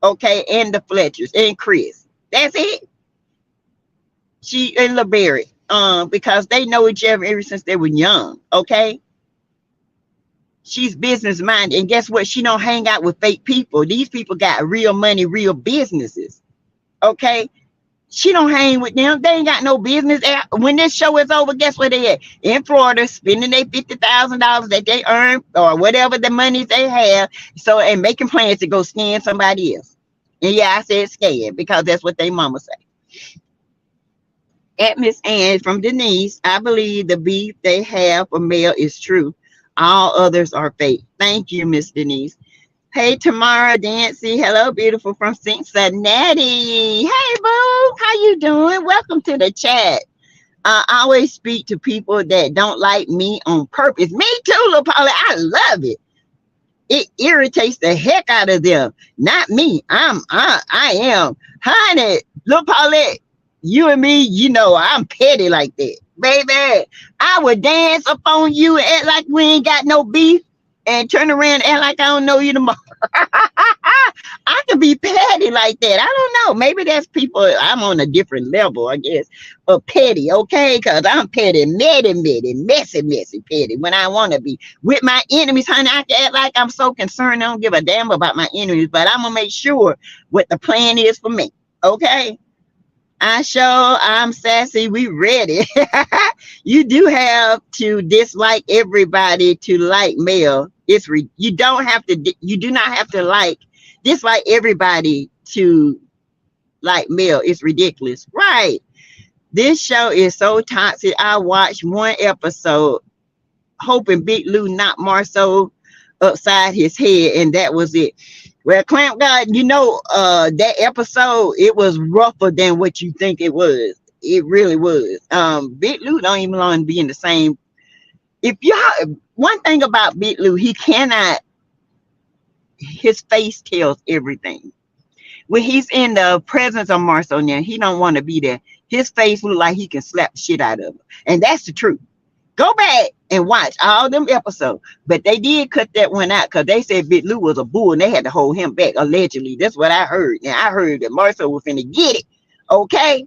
Okay, and the Fletchers and Chris. That's it. She and LeBerry. Because they know each other ever since they were young. Okay. She's business minded, and guess what? She don't hang out with fake people. These people got real money, real businesses. Okay, she don't hang with them. They ain't got no business. When this show is over, guess where they at? In Florida, spending their $50,000 that they earn or whatever the money they have. So and making plans to go scam somebody else. And yeah, I said scared because that's what they mama say. At Miss Ann from Denise, I believe the beef they have for Mel is true. All others are fake. Thank you, Miss Denise. Hey, Tamara Dancy. Hello, beautiful from Cincinnati. Hey, boo. How you doing? Welcome to the chat. I always speak to people that don't like me on purpose. Me too, Lil Paulette. I love it. It irritates the heck out of them. Not me. I am. Honey, Lil Paulette, you and me, you know, I'm petty like that. Baby, I would dance up on you and act like we ain't got no beef and turn around and act like I don't know you tomorrow. I could be petty like that. I don't know. Maybe that's people, I'm on a different level, I guess, of petty, okay? Because I'm petty, messy, petty when I want to be. With my enemies, honey, I can act like I'm so concerned. I don't give a damn about my enemies, but I'm going to make sure what the plan is for me, okay? I'm sassy. We ready. You do have to dislike everybody to like Mel. You don't have to. You do not have to dislike everybody to like Mel. It's ridiculous, right? This show is so toxic. I watched one episode, hoping Big Lou knocked Marceau upside his head, and that was it. Well, Clamp God, that episode, it was rougher than what you think it was. It really was. Big Lou don't even want to be in the same. One thing about Big Lou, his face tells everything. When he's in the presence of Marceau now, he don't want to be there. His face look like he can slap the shit out of him. And that's the truth. Go back and watch all them episodes. But they did cut that one out because they said Big Lou was a bull and they had to hold him back, allegedly. That's what I heard. And I heard that Marceau was finna get it. Okay?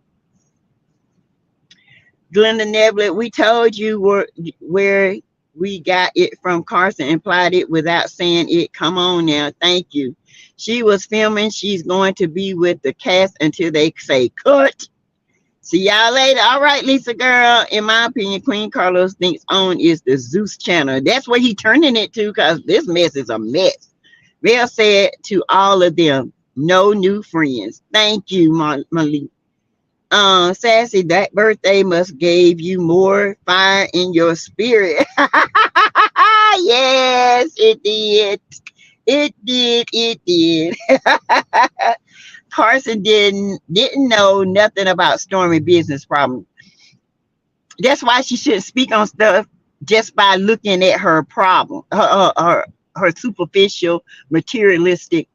Glenda Neblett, we told you where we got it from. KARSON implied it without saying it. Come on now. Thank you. She was filming. She's going to be with the cast until they say cut. See y'all later. All right, Lisa girl. In my opinion, Queen Carlos thinks OWN is the Zeus channel. That's what he turning it to because this mess is a mess. Mel said to all of them, no new friends. Thank you, Malik. Sassy, that birthday must gave you more fire in your spirit. Yes, it did. It did. KARSON didn't know nothing about STORMI business problem. That's why she shouldn't speak on stuff just by looking at her problem, her superficial, materialistic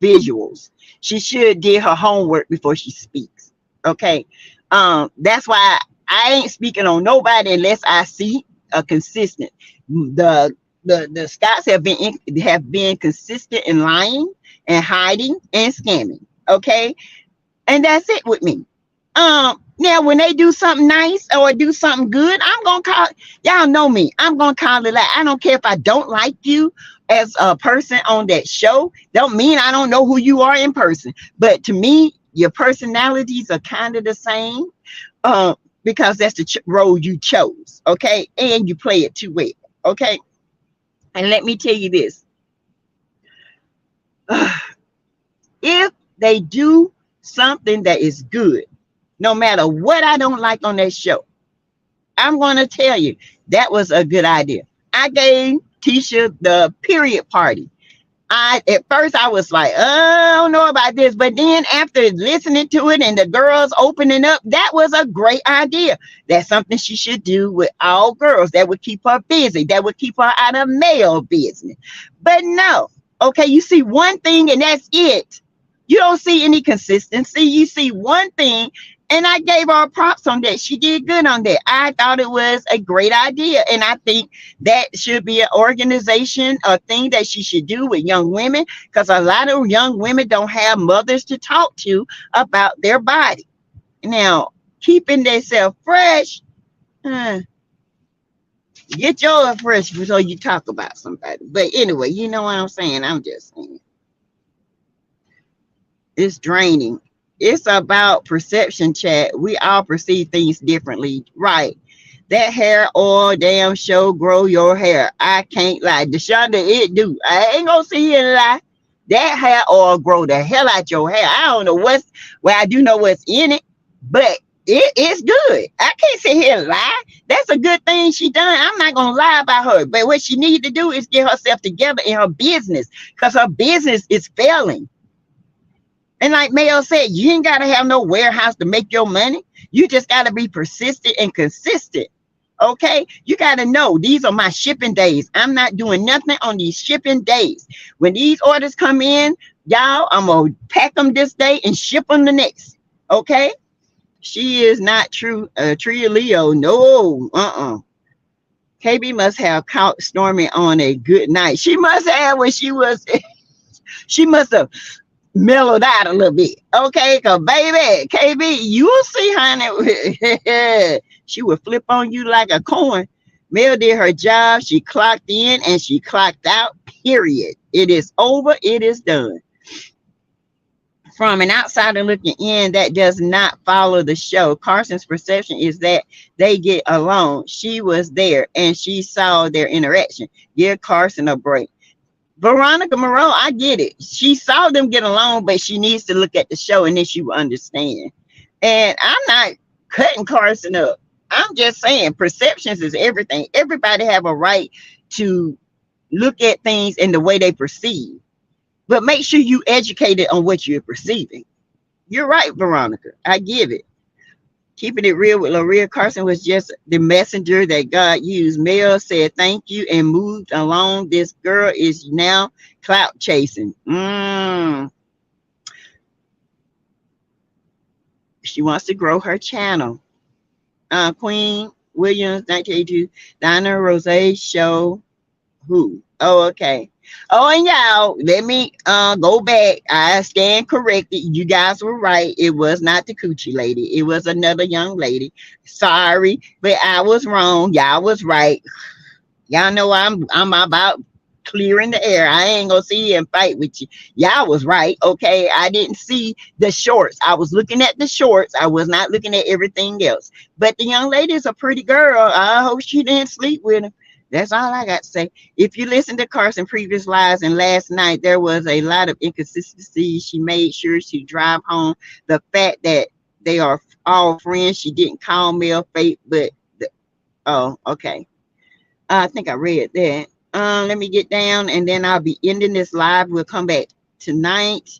visuals. She should do her homework before she speaks. Okay, that's why I ain't speaking on nobody unless I see a consistent. The Scotts have been consistent in lying and hiding and scamming. Okay, and that's it with me. Now when they do something nice or do something good, I'm gonna call, y'all know me, I'm gonna call it out. I don't care if I don't like you as a person on that show. Don't mean I don't know who you are in person, but to me your personalities are kind of the same, because that's the role you chose. Okay, and you play it too well. Okay, and let me tell you this, if they do something that is good, no matter what I don't like on that show, I'm going to tell you that was a good idea. I gave Tisha the period party. At first I was like, I don't know about this, but then after listening to it and the girls opening up, that was a great idea. That's something she should do with all girls. That would keep her busy. That would keep her out of male business. But no, okay, you see one thing and that's it. You don't see any consistency. You see one thing, and I gave her props on that. She did good on that. I thought it was a great idea, and I think that should be an organization, a thing that she should do with young women, because a lot of young women don't have mothers to talk to about their body. Now, keeping themselves fresh, get yours fresh before you talk about somebody. But anyway, you know what I'm saying? I'm just saying. It's draining. It's about perception, chat. We all perceive things differently, right? That hair oil damn show grow your hair. I can't lie. Deshonda, it do. I ain't gonna see you lie. That hair oil grow the hell out your hair. I don't know I do know what's in it, but it's good. I can't sit here and lie. That's a good thing she done. I'm not gonna lie about her, but what she need to do is get herself together in her business, because her business is failing. And like Mel said, you ain't got to have no warehouse to make your money. You just got to be persistent and consistent. Okay? You got to know these are my shipping days. I'm not doing nothing on these shipping days. When these orders come in, y'all, I'm going to pack them this day and ship them the next. Okay? She is not true. Tria Leo. No. KB must have caught STORMI on a good night. She must have when she was, she must have mellowed out a little bit. Okay, because baby, KB, you'll see, honey. She would flip on you like a coin. Mel did her job. She clocked in and she clocked out, period. It is over. It is done. From an outsider looking in that does not follow the show, Carson's perception is that they get along. She was there and she saw their interaction. Give Carson a break. Veronica Moreau, I get it. She saw them get along, but she needs to look at the show and then she will understand. And I'm not cutting Carson up. I'm just saying perceptions is everything. Everybody have a right to look at things in the way they perceive. But make sure you educated on what you're perceiving. You're right, Veronica. I give it. Keeping it real with L'Oreal, Carson was just the messenger that God used. Mel said thank you and moved along. This girl is now clout chasing. She wants to grow her channel. Queen Williams, 1982, Donna Rose show. Who? Oh, okay. Oh, and y'all, let me go back. I stand corrected. You guys were right. It was not the coochie lady. It was another young lady. Sorry, but I was wrong. Y'all was right. Y'all know I'm about clearing the air. I ain't gonna sit here and fight with you. Y'all was right. Okay, I didn't see the shorts. I was looking at the shorts. I was not looking at everything else. But the young lady is a pretty girl. I hope she didn't sleep with him. That's all I got to say. If you listen to Carson previous lives and last night, there was a lot of inconsistency. She made sure to drive home the fact that they are all friends. She didn't call Mel fake, but oh, okay. I think I read that. Let me get down and then I'll be ending this live. We'll come back tonight.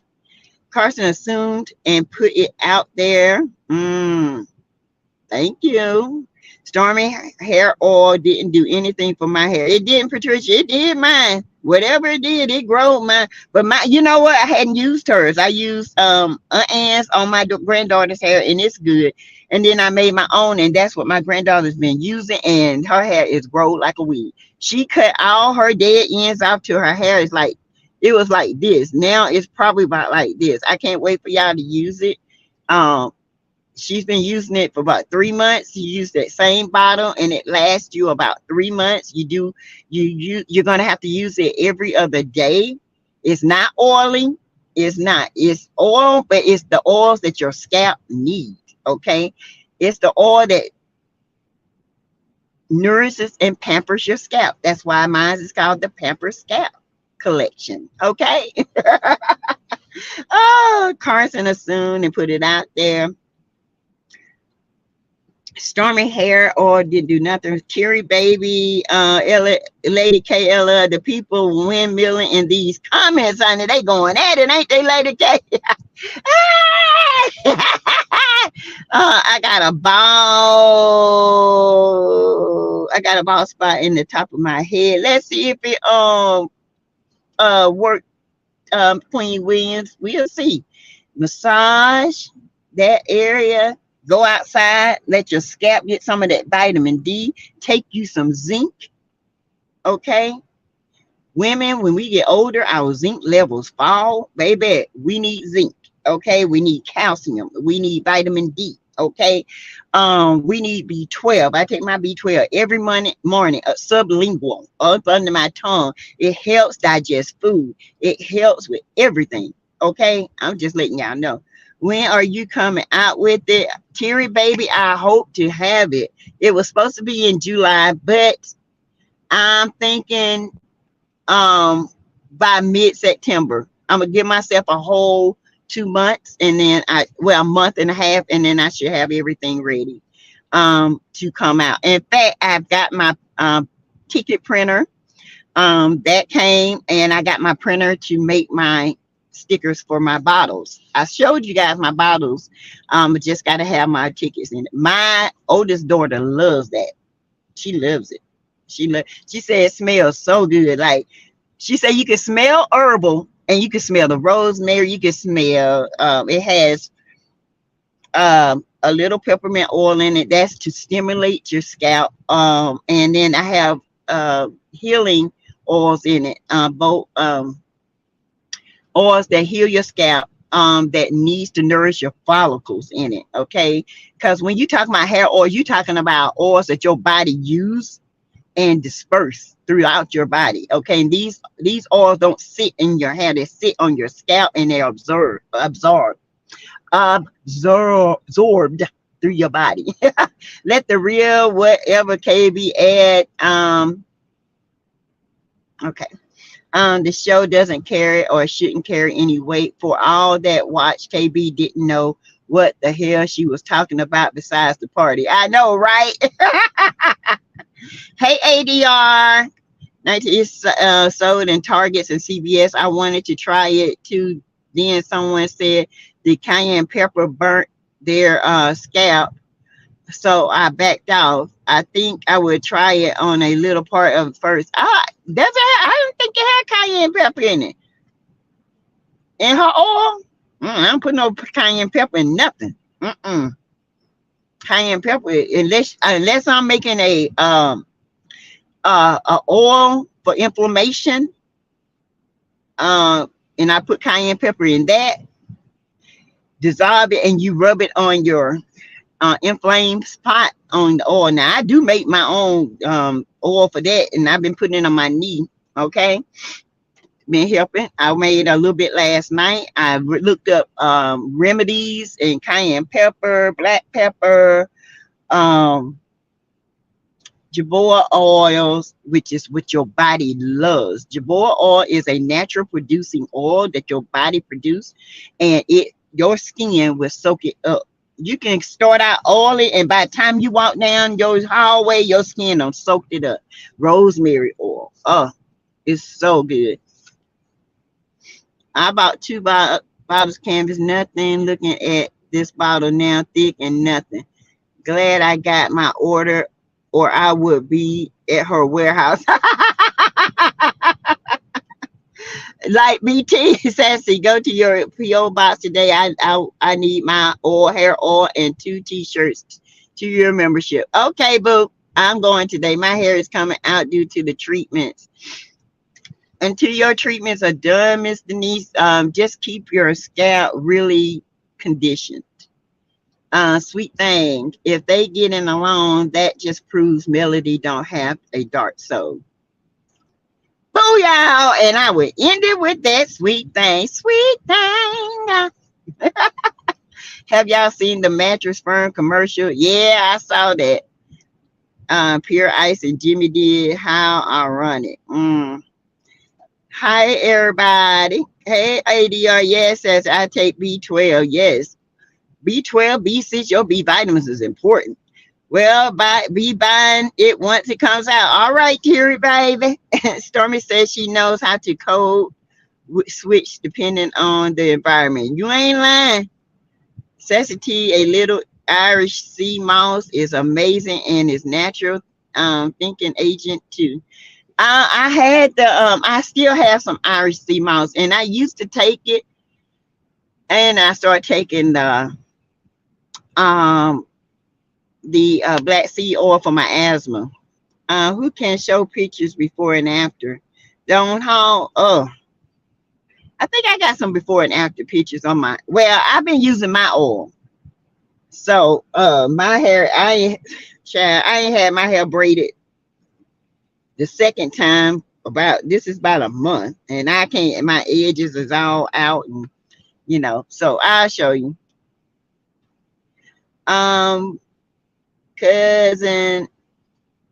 Carson assumed and put it out there. Thank you. Stormy hair oil didn't do anything for my hair. It didn't, Patricia. It did mine. Whatever it did, it grew mine. But you know what? I hadn't used hers. I used Ann's on my granddaughter's hair, and it's good. And then I made my own, and that's what my granddaughter's been using. And her hair is grow like a weed. She cut all her dead ends off to her hair. It's like it was like this. Now it's probably about like this. I can't wait for y'all to use it. She's been using it for about 3 months. You use that same bottle and it lasts you about 3 months. You're gonna have to use it every other day. It's not oily. It's oil, but it's the oils that your scalp needs. Okay, it's the oil that nourishes and pampers your scalp. That's why mine is called the Pamper Scalp Collection. Okay. Oh, Carson assumed and put it out there. Stormy hair or didn't do nothing. Cherry baby, Lady Kayla, the people windmilling in these comments, honey, they going at it, ain't they, Lady K? I got a bald spot in the top of my head. Let's see if it worked. Queen Williams, we'll see. Massage that area. Go outside, let your scalp get some of that vitamin D, take you some zinc, okay? Women, when we get older, our zinc levels fall. Baby, we need zinc, okay? We need calcium. We need vitamin D, okay? We need B12. I take my B12 every morning, sublingual, up under my tongue. It helps digest food. It helps with everything, okay? I'm just letting y'all know. When are you coming out with it? Terry baby, I hope to have it. It was supposed to be in July, but I'm thinking by mid-September. I'm gonna give myself a whole 2 months and then a month and a half, and then I should have everything ready to come out. In fact, I've got my ticket printer that came, and I got my printer to make my stickers for my bottles. I showed you guys my bottles. Just got to have my tickets in it. My oldest daughter loves that. She loves it. She said it smells so good. Like she said, you can smell herbal and you can smell the rosemary. You can smell it has a little peppermint oil in it. That's to stimulate your scalp. And then I have healing oils in it. Both oils that heal your scalp, that needs to nourish your follicles in it, okay? Because when you talk about hair oil, you're talking about oils that your body use, and disperse throughout your body. Okay, and these oils don't sit in your hair; they sit on your scalp and they absorbed through your body. Let the real whatever KB add. Okay. The show doesn't carry or shouldn't carry any weight. For all that watch, KB didn't know what the hell she was talking about besides the party. I know, right? Hey, ADR. 19 is sold in Targets and CVS. I wanted to try it too. Then someone said the cayenne pepper burnt their scalp, so I backed off. I think I would try it on a little part of it first. Does it? I didn't think it had cayenne pepper in it. In her oil? I don't put no cayenne pepper in nothing. Cayenne pepper, unless I'm making a oil for inflammation, and I put cayenne pepper in that, dissolve it, and you rub it on your inflamed spot on the oil. Now I do make my own oil for that, and I've been putting it on my knee. Okay, been helping. I made a little bit last night. I looked up remedies and cayenne pepper, black pepper, jojoba oils, which is what your body loves. Jojoba oil is a natural producing oil that your body produces, and your skin will soak it up. You can start out oily, and by the time you walk down your hallway, your skin done soaked it up. Rosemary oil. Oh, it's so good. I bought 2 bottles canvas, nothing. Looking at this bottle now, thick and nothing. Glad I got my order, or I would be at her warehouse. Like BT Sassy, go to your PO box today. I need my hair oil and 2 t-shirts to your membership. Okay, boo, I'm going today. My hair is coming out due to the treatments. Until your treatments are done, Miss Denise, just keep your scalp really conditioned. Sweet thing, if they getting along, that just proves Melody don't have a dark soul. Boo, y'all, and I would end it with that sweet thing. Sweet thing. Have y'all seen the Mattress Firm commercial? Yeah, I saw that. Pure Ice and Jimmy did. How ironic. Hi, everybody. Hey, ADR. Yes, as I take B12. Yes, B12, B6, your B vitamins is important. Well, be buying it once it comes out. All right, Terry, baby. Stormy says she knows how to code switch depending on the environment. You ain't lying. SASSYTEA, a little Irish sea mouse, is amazing and is natural thinking agent too. I had I still have some Irish sea mouse, and I used to take it, and I started taking the black seed oil for my asthma. Who can show pictures before and after? Don't haul. Oh, I think I got some before and after pictures on my. Well, I've been using my oil, so my hair. I ain't had my hair braided the second time. This is about a month, and I can't. My edges is all out, and So I'll show you. Cousin,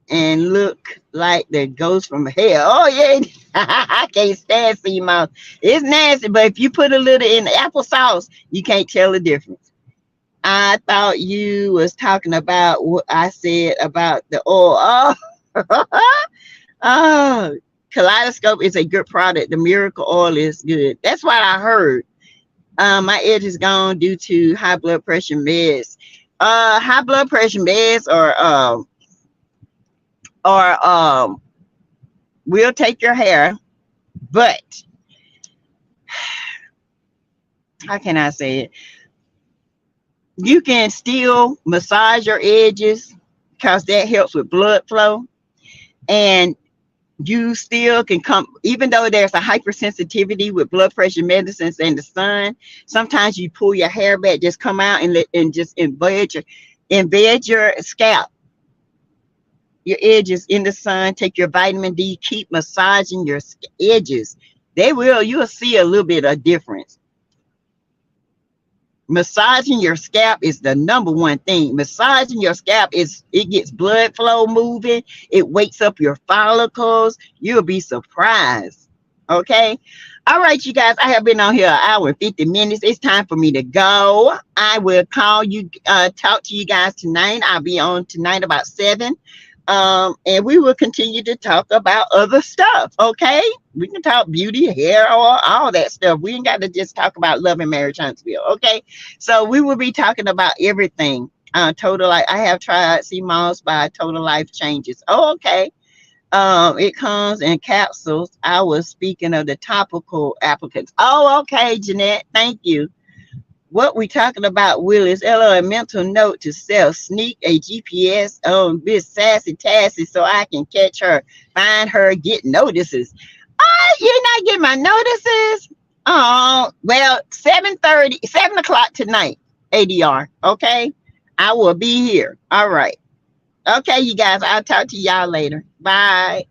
and look like the ghost from hell. Oh yeah. I can't stand sea mouse. It's nasty, but if you put a little in the applesauce, you can't tell the difference. I thought you was talking about what I said about the oil. Oh, Kaleidoscope is a good product. The miracle oil is good. That's what I heard. My edge is gone due to high blood pressure meds. High blood pressure meds will take your hair, but how can I say it? You can still massage your edges because that helps with blood flow, and you still can come, even though there's a hypersensitivity with blood pressure medicines and the sun. Sometimes you pull your hair back, just come out and just embed your scalp. your edges in the sun. Take your vitamin D. Keep massaging your edges. You'll see a little bit of difference. Massaging your scalp is the number one thing. Massaging your scalp it gets blood flow moving. It wakes up your follicles. You'll be surprised. Okay. All right, you guys, I have been on here an hour and 50 minutes. It's time for me to go. I will call you, talk to you guys tonight. I'll be on tonight about 7. And we will continue to talk about other stuff. Okay. We can talk beauty, hair, or all that stuff. We ain't got to just talk about love and marriage Huntsville. Okay. So we will be talking about everything. Total Life. I have tried sea moss by Total Life Changes. Oh, okay. It comes in capsules. I was speaking of the topical applicants. Oh, okay, Jeanette. Thank you. What we talking about, Willis? A mental note to self. Sneak a GPS on this SASSYTEA-V so I can catch her, find her, get notices. Oh, you're not getting my notices? Oh, well, 7 o'clock tonight, ADR. Okay. I will be here. All right. Okay, you guys, I'll talk to y'all later. Bye.